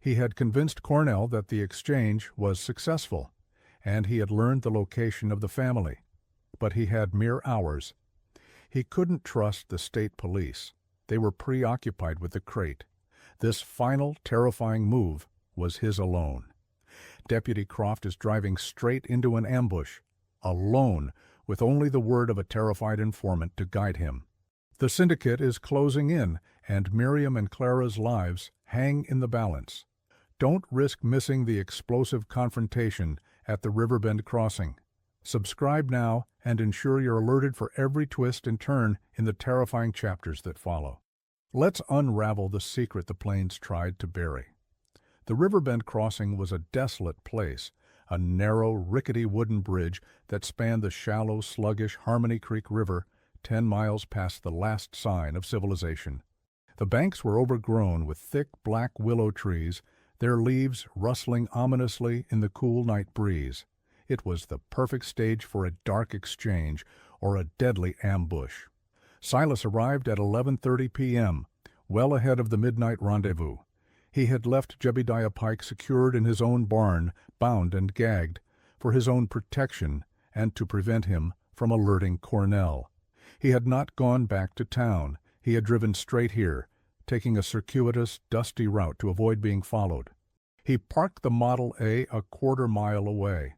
He had convinced Cornell that the exchange was successful, and he had learned the location of the family. But he had mere hours. He couldn't trust the state police. They were preoccupied with the crate. This final terrifying move was his alone. Deputy Croft is driving straight into an ambush, alone, with only the word of a terrified informant to guide him. The syndicate is closing in, and Miriam and Clara's lives hang in the balance. Don't risk missing the explosive confrontation at the Riverbend crossing. Subscribe now and ensure you're alerted for every twist and turn in the terrifying chapters that follow. Let's unravel the secret the planes tried to bury. The Riverbend crossing was a desolate place, a narrow, rickety wooden bridge that spanned the shallow, sluggish Harmony Creek River 10 miles past the last sign of civilization. The banks were overgrown with thick black willow trees, their leaves rustling ominously in the cool night breeze. It was the perfect stage for a dark exchange or a deadly ambush. Silas arrived at 11:30 p.m., well ahead of the midnight rendezvous. He had left Jebediah Pike secured in his own barn, bound and gagged, for his own protection and to prevent him from alerting Cornell. He had not gone back to town. He had driven straight here, taking a circuitous, dusty route to avoid being followed. He parked the Model A a quarter-mile away,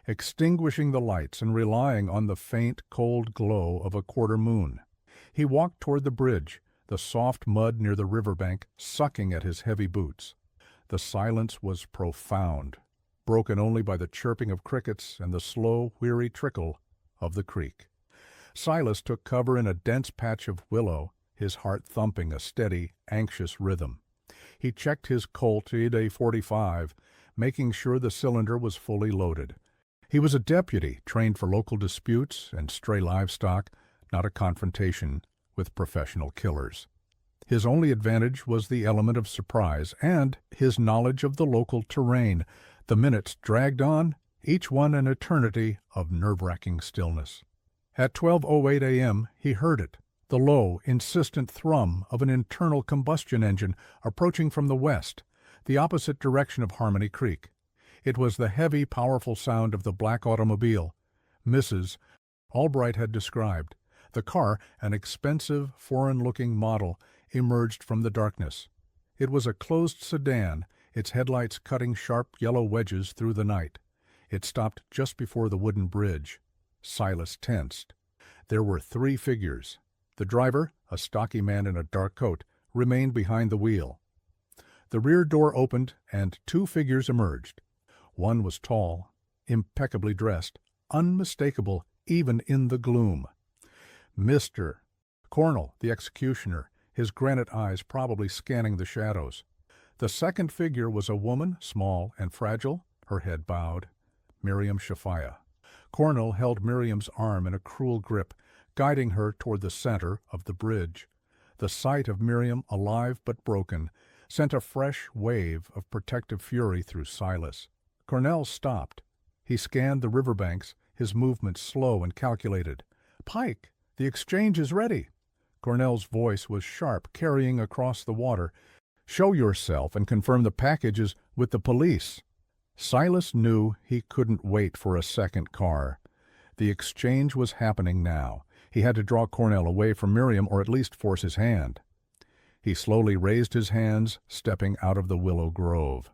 extinguishing the lights and relying on the faint, cold glow of a quarter moon. He walked toward the bridge, the soft mud near the riverbank sucking at his heavy boots. The silence was profound, broken only by the chirping of crickets and the slow, weary trickle of the creek. Silas took cover in a dense patch of willow, his heart thumping a steady, anxious rhythm. He checked his Colt .45, making sure the cylinder was fully loaded. He was a deputy trained for local disputes and stray livestock, not a confrontation with professional killers. His only advantage was the element of surprise and his knowledge of the local terrain. The minutes dragged on, each one an eternity of nerve-wracking stillness. At 12:08 a.m. he heard it, the low, insistent thrum of an internal combustion engine approaching from the west, the opposite direction of Harmony Creek. It was the heavy, powerful sound of the black automobile Mrs. Albright had described. The car, an expensive, foreign-looking model, emerged from the darkness. It was a closed sedan, its headlights cutting sharp yellow wedges through the night. It stopped just before the wooden bridge. Silas tensed. There were 3 figures. The driver, a stocky man in a dark coat, remained behind the wheel. The rear door opened, and 2 figures emerged. One was tall, impeccably dressed, unmistakable even in the gloom. Mr. Cornell, the executioner, his granite eyes probably scanning the shadows. The second figure was a woman, small and fragile, her head bowed. Miriam Shafia. Cornell held Miriam's arm in a cruel grip, guiding her toward the center of the bridge. The sight of Miriam, alive but broken, sent a fresh wave of protective fury through Silas. Cornell stopped. He scanned the riverbanks, his movements slow and calculated. "Pike, the exchange is ready." Cornell's voice was sharp, carrying across the water. "Show yourself and confirm the package is with the police." Silas knew he couldn't wait for a second car. The exchange was happening now. He had to draw Cornell away from Miriam, or at least force his hand. He slowly raised his hands, stepping out of the willow grove.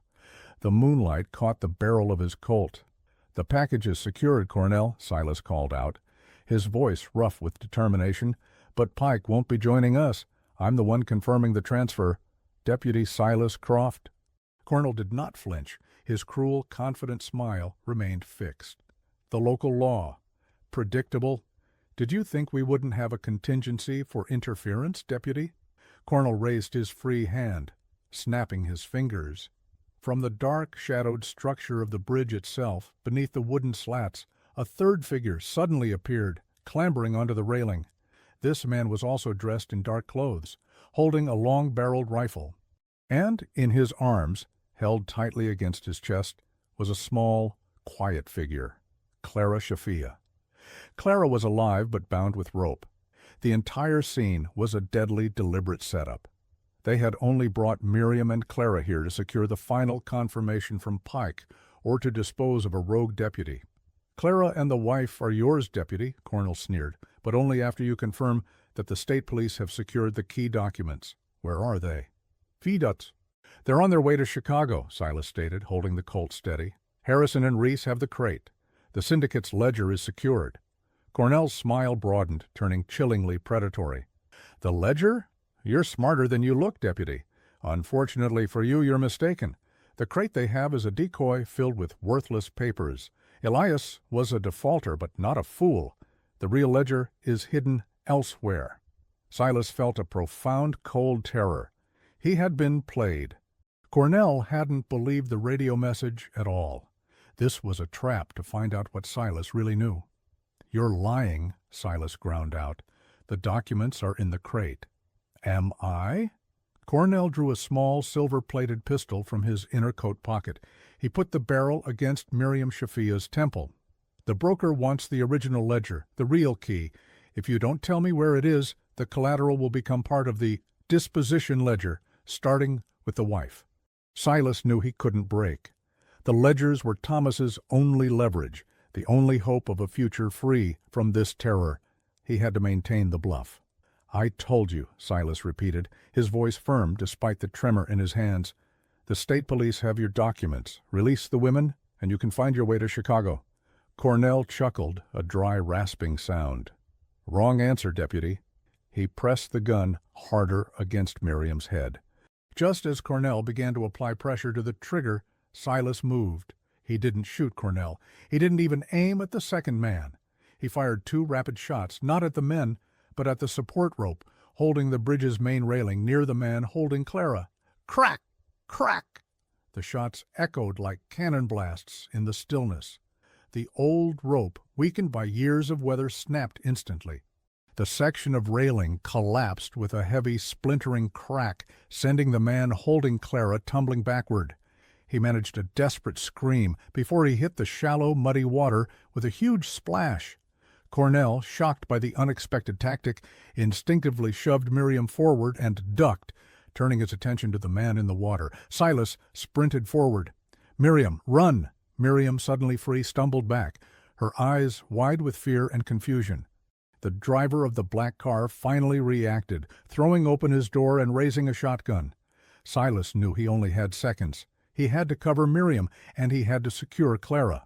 The moonlight caught the barrel of his Colt. "The package is secured, Cornell," Silas called out, his voice rough with determination. "But Pike won't be joining us. I'm the one confirming the transfer. Deputy Silas Croft." Cornell did not flinch. His cruel, confident smile remained fixed. "The local law. Predictable. Did you think we wouldn't have a contingency for interference, Deputy?" Cornell raised his free hand, snapping his fingers. From the dark, shadowed structure of the bridge itself, beneath the wooden slats, a third figure suddenly appeared, clambering onto the railing. This man was also dressed in dark clothes, holding a long-barreled rifle. And in his arms, held tightly against his chest, was a small, quiet figure, Clara Shafia. Clara was alive but bound with rope. The entire scene was a deadly, deliberate setup. They had only brought Miriam and Clara here to secure the final confirmation from Pike or to dispose of a rogue deputy. "Clara and the wife are yours, Deputy," Cornell sneered, "but only after you confirm that the state police have secured the key documents." "Where are they?" "Vidat." "They're on their way to Chicago," Silas stated, holding the Colt steady. "Harrison and Reese have the crate. The syndicate's ledger is secured." Cornell's smile broadened, turning chillingly predatory. "The ledger? You're smarter than you look, Deputy. Unfortunately for you, you're mistaken. The crate they have is a decoy filled with worthless papers. Elias was a defaulter, but not a fool. The real ledger is hidden elsewhere." Silas felt a profound cold terror. He had been played. Cornell hadn't believed the radio message at all. This was a trap to find out what Silas really knew. "You're lying," Silas ground out. "The documents are in the crate." "Am I?" Cornell drew a small, silver-plated pistol from his inner coat pocket. He put the barrel against Miriam Shafia's temple. "The broker wants the original ledger, the real key. If you don't tell me where it is, the collateral will become part of the disposition ledger, starting with the wife." Silas knew he couldn't break. The ledgers were Thomas's only leverage, the only hope of a future free from this terror. He had to maintain the bluff. "I told you," Silas repeated, his voice firm despite the tremor in his hands. "The state police have your documents. Release the women, and you can find your way to Chicago." Cornell chuckled, a dry, rasping sound. "Wrong answer, Deputy." He pressed the gun harder against Miriam's head. Just as Cornell began to apply pressure to the trigger, Silas moved. He didn't shoot Cornell. He didn't even aim at the second man. He fired 2 rapid shots, not at the men, but at the support rope, holding the bridge's main railing near the man holding Clara. Crack! Crack! The shots echoed like cannon blasts in the stillness. The old rope, weakened by years of weather, snapped instantly. The section of railing collapsed with a heavy, splintering crack, sending the man holding Clara tumbling backward. He managed a desperate scream before he hit the shallow, muddy water with a huge splash. Cornell, shocked by the unexpected tactic, instinctively shoved Miriam forward and ducked, turning his attention to the man in the water. Silas sprinted forward. "Miriam, run!" Miriam, suddenly free, stumbled back, her eyes wide with fear and confusion. The driver of the black car finally reacted, throwing open his door and raising a shotgun. Silas knew he only had seconds. He had to cover Miriam, and he had to secure Clara.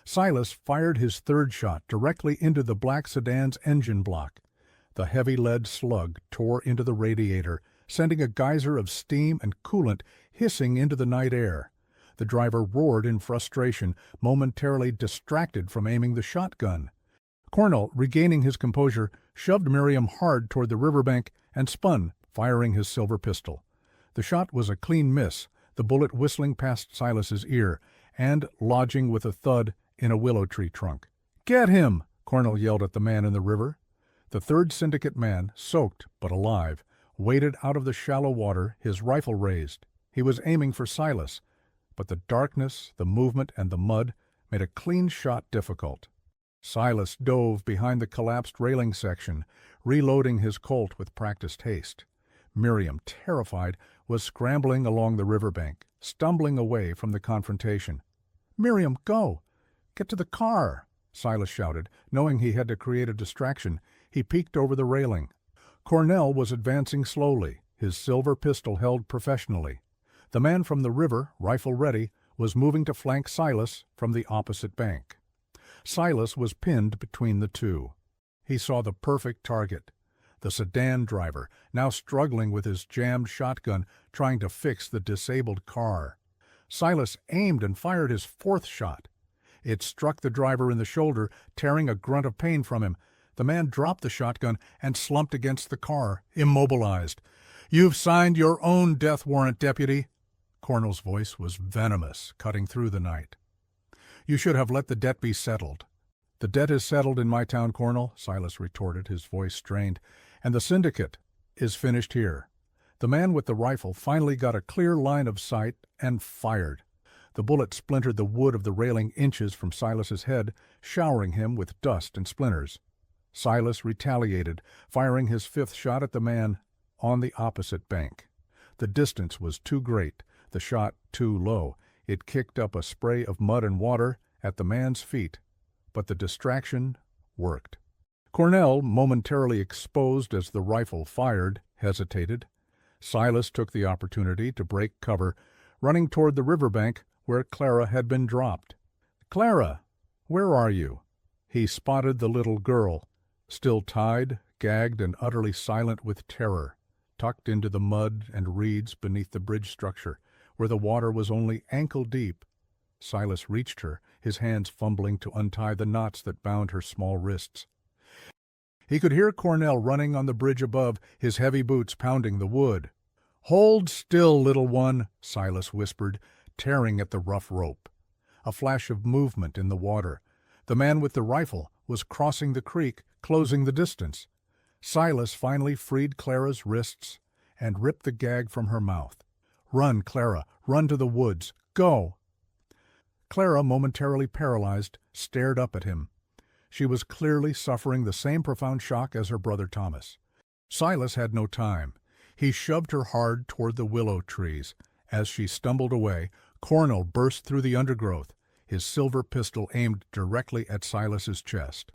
Silas fired his third shot directly into the black sedan's engine block. The heavy lead slug tore into the radiator, sending a geyser of steam and coolant hissing into the night air. The driver roared in frustration, momentarily distracted from aiming the shotgun. Cornell, regaining his composure, shoved Miriam hard toward the riverbank and spun, firing his silver pistol. The shot was a clean miss, the bullet whistling past Silas's ear and lodging with a thud in a willow tree trunk. "Get him!" Cornell yelled at the man in the river. The third syndicate man, soaked but alive, waded out of the shallow water, his rifle raised. He was aiming for Silas, but the darkness, the movement, and the mud made a clean shot difficult. Silas dove behind the collapsed railing section, reloading his Colt with practiced haste. Miriam, terrified, was scrambling along the riverbank, stumbling away from the confrontation. "Miriam, go! Get to the car!" Silas shouted, knowing he had to create a distraction. He peeked over the railing. Cornell was advancing slowly, his silver pistol held professionally. The man from the river, rifle ready, was moving to flank Silas from the opposite bank. Silas was pinned between the two. He saw the perfect target. The sedan driver, now struggling with his jammed shotgun, trying to fix the disabled car. Silas aimed and fired his fourth shot. It struck the driver in the shoulder, tearing a grunt of pain from him. The man dropped the shotgun and slumped against the car, immobilized. "You've signed your own death warrant, deputy." Cornell's voice was venomous, cutting through the night. "You should have let the debt be settled." "The debt is settled in my town, Cornell," Silas retorted, his voice strained, "and the syndicate is finished here." The man with the rifle finally got a clear line of sight and fired. The bullet splintered the wood of the railing inches from Silas's head, showering him with dust and splinters. Silas retaliated, firing his fifth shot at the man on the opposite bank. The distance was too great, the shot too low. It kicked up a spray of mud and water at the man's feet, but the distraction worked. Cornell, momentarily exposed as the rifle fired, hesitated. Silas took the opportunity to break cover, running toward the riverbank where Clara had been dropped. "Clara, where are you?" He spotted the little girl, still tied, gagged, and utterly silent with terror, tucked into the mud and reeds beneath the bridge structure, where the water was only ankle-deep. Silas reached her, his hands fumbling to untie the knots that bound her small wrists. He could hear Cornell running on the bridge above, his heavy boots pounding the wood. "Hold still, little one," Silas whispered, tearing at the rough rope. A flash of movement in the water. The man with the rifle was crossing the creek, closing the distance. Silas finally freed Clara's wrists and ripped the gag from her mouth. "Run, Clara, run to the woods. Go!" Clara, momentarily paralyzed, stared up at him. She was clearly suffering the same profound shock as her brother Thomas. Silas had no time. He shoved her hard toward the willow trees. As she stumbled away, Cornell burst through the undergrowth, his silver pistol aimed directly at Silas's chest.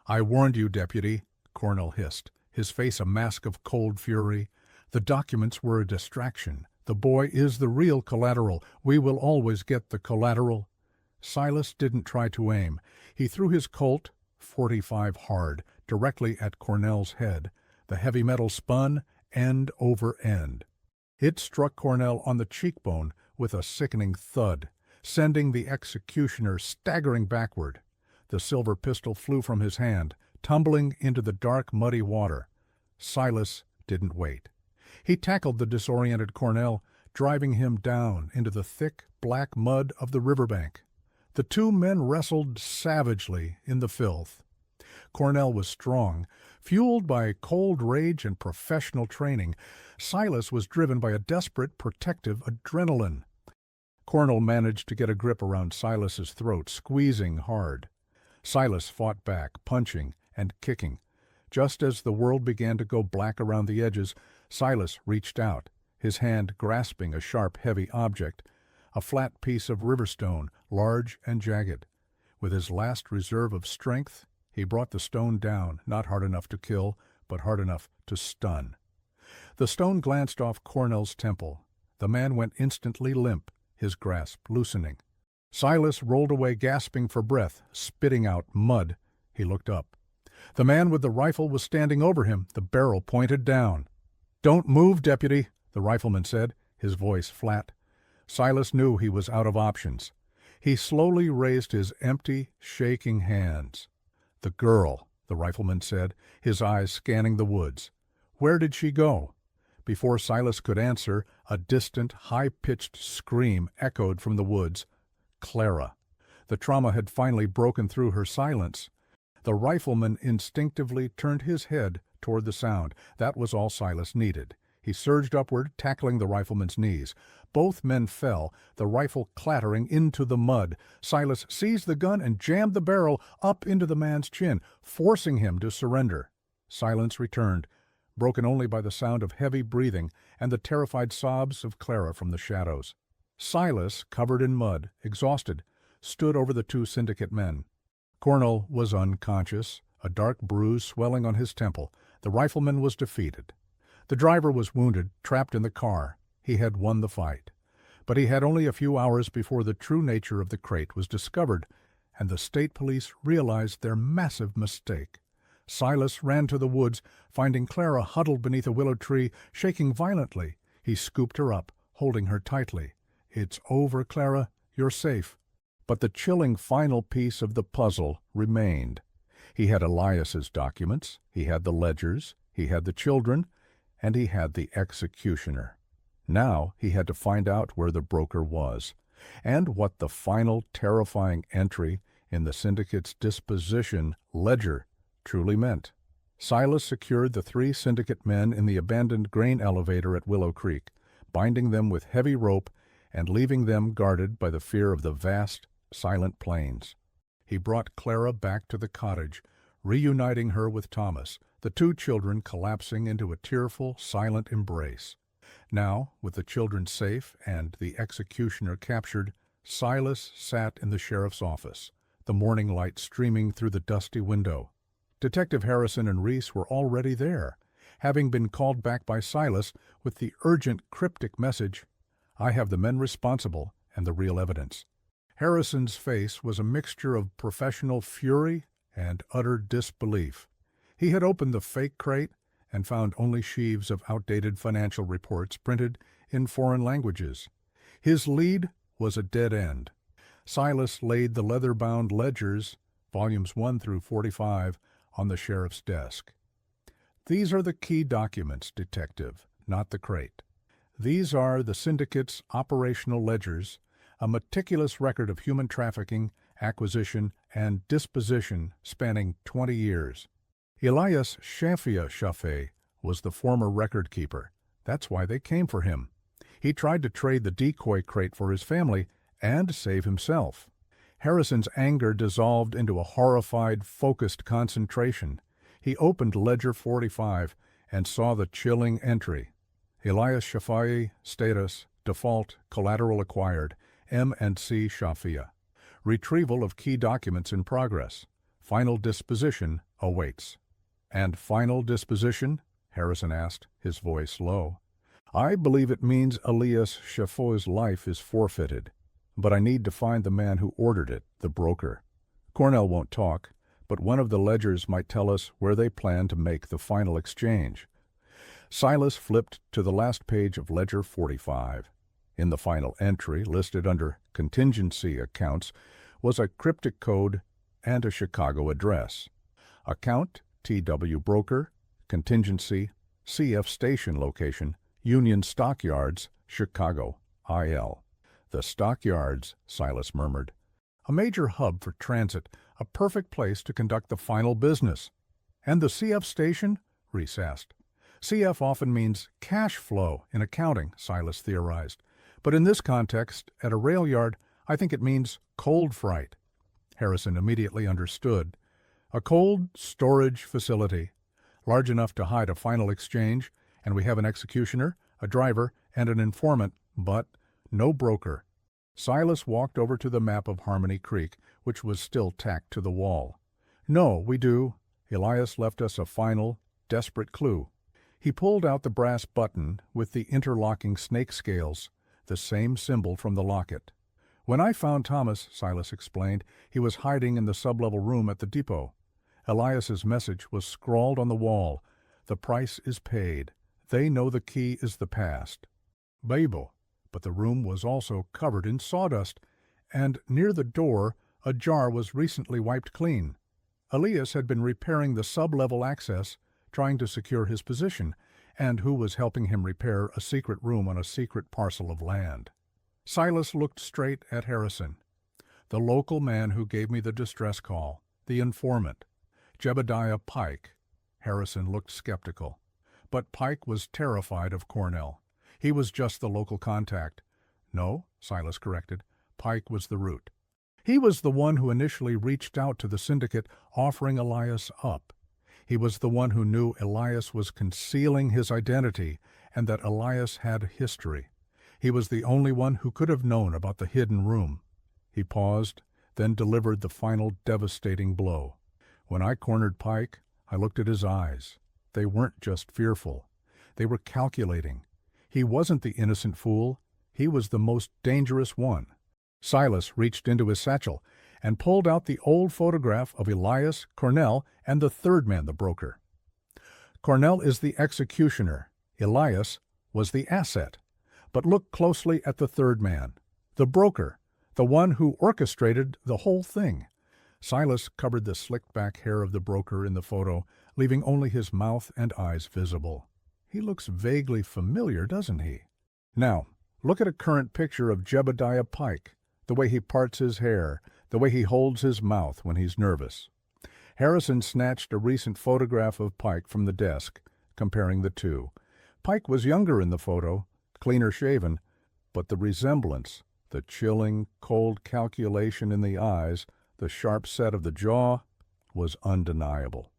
"I warned you, deputy," Cornell hissed, his face a mask of cold fury. "The documents were a distraction. The boy is the real collateral. We will always get the collateral." Silas didn't try to aim. He threw his Colt, .45 hard, directly at Cornell's head. The heavy metal spun, end over end. It struck Cornell on the cheekbone with a sickening thud, sending the executioner staggering backward. The silver pistol flew from his hand, tumbling into the dark, muddy water. Silas didn't wait. He tackled the disoriented Cornell, driving him down into the thick, black mud of the riverbank. The two men wrestled savagely in the filth. Cornell was strong, fueled by cold rage and professional training. Silas was driven by a desperate, protective adrenaline. Cornell managed to get a grip around Silas's throat, squeezing hard. Silas fought back, punching and kicking. Just as the world began to go black around the edges, Silas reached out, his hand grasping a sharp, heavy object, a flat piece of riverstone, large and jagged. With his last reserve of strength, he brought the stone down, not hard enough to kill, but hard enough to stun. The stone glanced off Cornell's temple. The man went instantly limp, his grasp loosening. Silas rolled away, gasping for breath, spitting out mud. He looked up. The man with the rifle was standing over him, the barrel pointed down. "Don't move, deputy," the rifleman said, his voice flat. Silas knew he was out of options. He slowly raised his empty, shaking hands. "The girl," the rifleman said, his eyes scanning the woods. "Where did she go?" Before Silas could answer, a distant, high-pitched scream echoed from the woods. Clara. The trauma had finally broken through her silence. The rifleman instinctively turned his head toward the sound. That was all Silas needed. He surged upward, tackling the rifleman's knees. Both men fell, the rifle clattering into the mud. Silas seized the gun and jammed the barrel up into the man's chin, forcing him to surrender. Silence returned, broken only by the sound of heavy breathing and the terrified sobs of Clara from the shadows. Silas, covered in mud, exhausted, stood over the two syndicate men. Cornell was unconscious, a dark bruise swelling on his temple. The rifleman was defeated. The driver was wounded, trapped in the car. He had won the fight. But he had only a few hours before the true nature of the crate was discovered, and the state police realized their massive mistake. Silas ran to the woods, finding Clara huddled beneath a willow tree, shaking violently. He scooped her up, holding her tightly. "It's over, Clara. You're safe." But the chilling final piece of the puzzle remained. He had Elias's documents, he had the ledgers, he had the children, and he had the executioner. Now he had to find out where the broker was, and what the final terrifying entry in the syndicate's disposition ledger truly meant. Silas secured the 3 syndicate men in the abandoned grain elevator at Willow Creek, binding them with heavy rope and leaving them guarded by the fear of the vast, silent plains. He brought Clara back to the cottage, reuniting her with Thomas, the 2 children collapsing into a tearful, silent embrace. Now, with the children safe and the executioner captured, Silas sat in the sheriff's office, the morning light streaming through the dusty window. Detective Harrison and Reese were already there, having been called back by Silas with the urgent cryptic message, "I have the men responsible and the real evidence." Harrison's face was a mixture of professional fury and utter disbelief. He had opened the fake crate and found only sheaves of outdated financial reports printed in foreign languages. His lead was a dead end. Silas laid the leather-bound ledgers, volumes 1 through 45, on the sheriff's desk. "These are the key documents, Detective, not the crate. These are the syndicate's operational ledgers, a meticulous record of human trafficking, acquisition, and disposition spanning 20 years. Elias Shafia was the former record keeper. That's why they came for him. He tried to trade the decoy crate for his family and save himself." Harrison's anger dissolved into a horrified, focused concentration. He opened Ledger 45 and saw the chilling entry. Elias Shafia, status, default, collateral acquired, M&C Shafia. Retrieval of key documents in progress. Final disposition awaits. "And final disposition?" Harrison asked, his voice low. "I believe it means Elias Shafia's life is forfeited. But I need to find the man who ordered it, the broker. Cornell won't talk, but one of the ledgers might tell us where they plan to make the final exchange." Silas flipped to the last page of Ledger 45. In the final entry, listed under contingency accounts, was a cryptic code and a Chicago address. Account, T.W. Broker, contingency, CF Station location, Union Stockyards, Chicago, IL. "The stockyards," Silas murmured. "A major hub for transit, a perfect place to conduct the final business." "And the CF station?" Reese asked. "CF often means cash flow in accounting," Silas theorized. "But in this context, at a rail yard, I think it means cold freight." Harrison immediately understood. "A cold storage facility, large enough to hide a final exchange, and we have an executioner, a driver, and an informant, but no broker." Silas walked over to the map of Harmony Creek, which was still tacked to the wall. "No, we do. Elias left us a final, desperate clue." He pulled out the brass button with the interlocking snake scales, the same symbol from the locket. "When I found Thomas," Silas explained, "he was hiding in the sublevel room at the depot. Elias's message was scrawled on the wall. The price is paid. They know the key is the past. Babel." But the room was also covered in sawdust, and near the door a jar was recently wiped clean. Elias had been repairing the sublevel access, trying to secure his position, and who was helping him repair a secret room on a secret parcel of land. Silas looked straight at Harrison. "The local man who gave me the distress call, the informant. Jebediah Pike. Harrison looked skeptical. But Pike was terrified of Cornell. He was just the local contact. No, Silas corrected. Pike was the root. He was the one who initially reached out to the syndicate, offering Elias up. He was the one who knew Elias was concealing his identity and that Elias had history. He was the only one who could have known about the hidden room. He paused, then delivered the final devastating blow. When I cornered Pike, I looked at his eyes. They weren't just fearful. They were calculating. He wasn't the innocent fool. He was the most dangerous one. Silas reached into his satchel and pulled out the old photograph of Elias, Cornell, and the third man, the broker. Cornell is the executioner. Elias was the asset. But look closely at the third man, the broker, the one who orchestrated the whole thing. Silas covered the slicked-back hair of the broker in the photo, leaving only his mouth and eyes visible. He looks vaguely familiar, doesn't he? Now, look at a current picture of Jebediah Pike, the way he parts his hair, the way he holds his mouth when he's nervous. Harrison snatched a recent photograph of Pike from the desk, comparing the two. Pike was younger in the photo, cleaner shaven, but the resemblance, the chilling, cold calculation in the eyes, the sharp set of the jaw, was undeniable.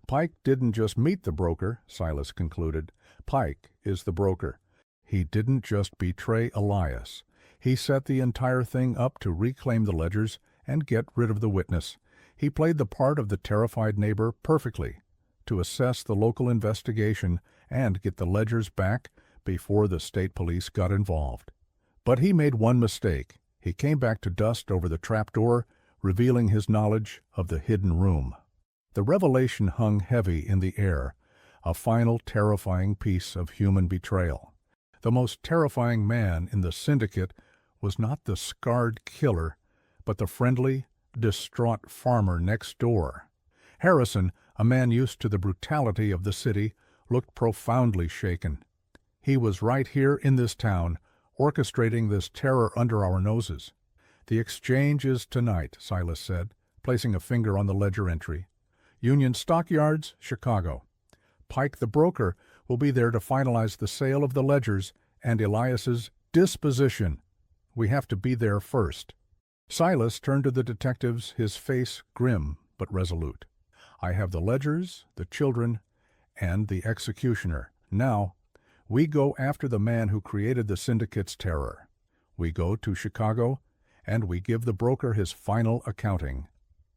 Pike didn't just meet the broker, Silas concluded. Pike is the broker. He didn't just betray Elias. He set the entire thing up to reclaim the ledgers and get rid of the witness. He played the part of the terrified neighbor perfectly, to assess the local investigation and get the ledgers back before the state police got involved. But he made one mistake. He came back to dust over the trapdoor, revealing his knowledge of the hidden room. The revelation hung heavy in the air, a final terrifying piece of human betrayal. The most terrifying man in the syndicate was not the scarred killer, but the friendly, distraught farmer next door. Harrison, a man used to the brutality of the city, looked profoundly shaken. He was right here in this town, orchestrating this terror under our noses. The exchange is tonight, Silas said, placing a finger on the ledger entry. Union Stockyards, Chicago. Pike the broker will be there to finalize the sale of the ledgers and Elias's disposition. We have to be there first. Silas turned to the detectives, his face grim but resolute. I have the ledgers, the children, and the executioner. Now, we go after the man who created the syndicate's terror. We go to Chicago, and we give the broker his final accounting.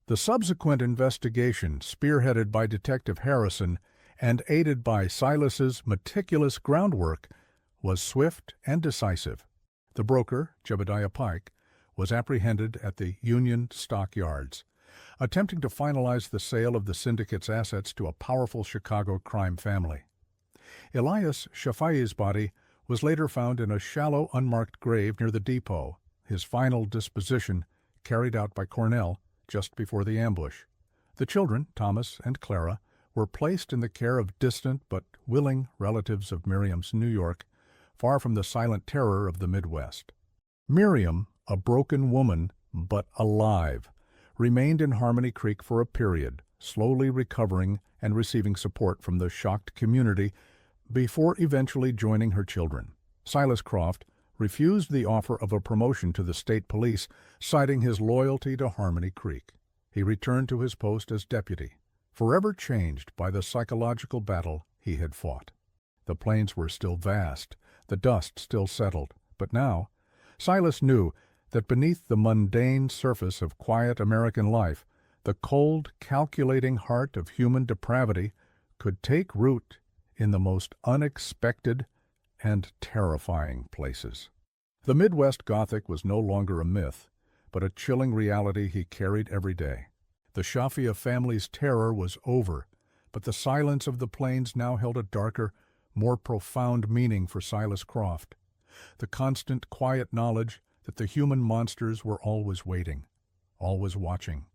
The subsequent investigation, spearheaded by Detective Harrison and aided by Silas's meticulous groundwork, was swift and decisive. The broker, Jebediah Pike, was apprehended at the Union Stockyards, attempting to finalize the sale of the syndicate's assets to a powerful Chicago crime family. Elias Shafia's body was later found in a shallow, unmarked grave near the depot, his final disposition carried out by Cornell just before the ambush. The children, Thomas and Clara, were placed in the care of distant but willing relatives of Miriam's New York, far from the silent terror of the Midwest. Miriam, a broken woman, but alive, remained in Harmony Creek for a period, slowly recovering and receiving support from the shocked community before eventually joining her children. Silas Croft refused the offer of a promotion to the state police, citing his loyalty to Harmony Creek. He returned to his post as deputy, forever changed by the psychological battle he had fought. The plains were still vast, the dust still settled, but now Silas knew that beneath the mundane surface of quiet American life, the cold, calculating heart of human depravity could take root in the most unexpected and terrifying places. The Midwest Gothic was no longer a myth, but a chilling reality he carried every day. The Shafia family's terror was over, but the silence of the plains now held a darker, more profound meaning for Silas Croft. The constant, quiet knowledge that the human monsters were always waiting, always watching.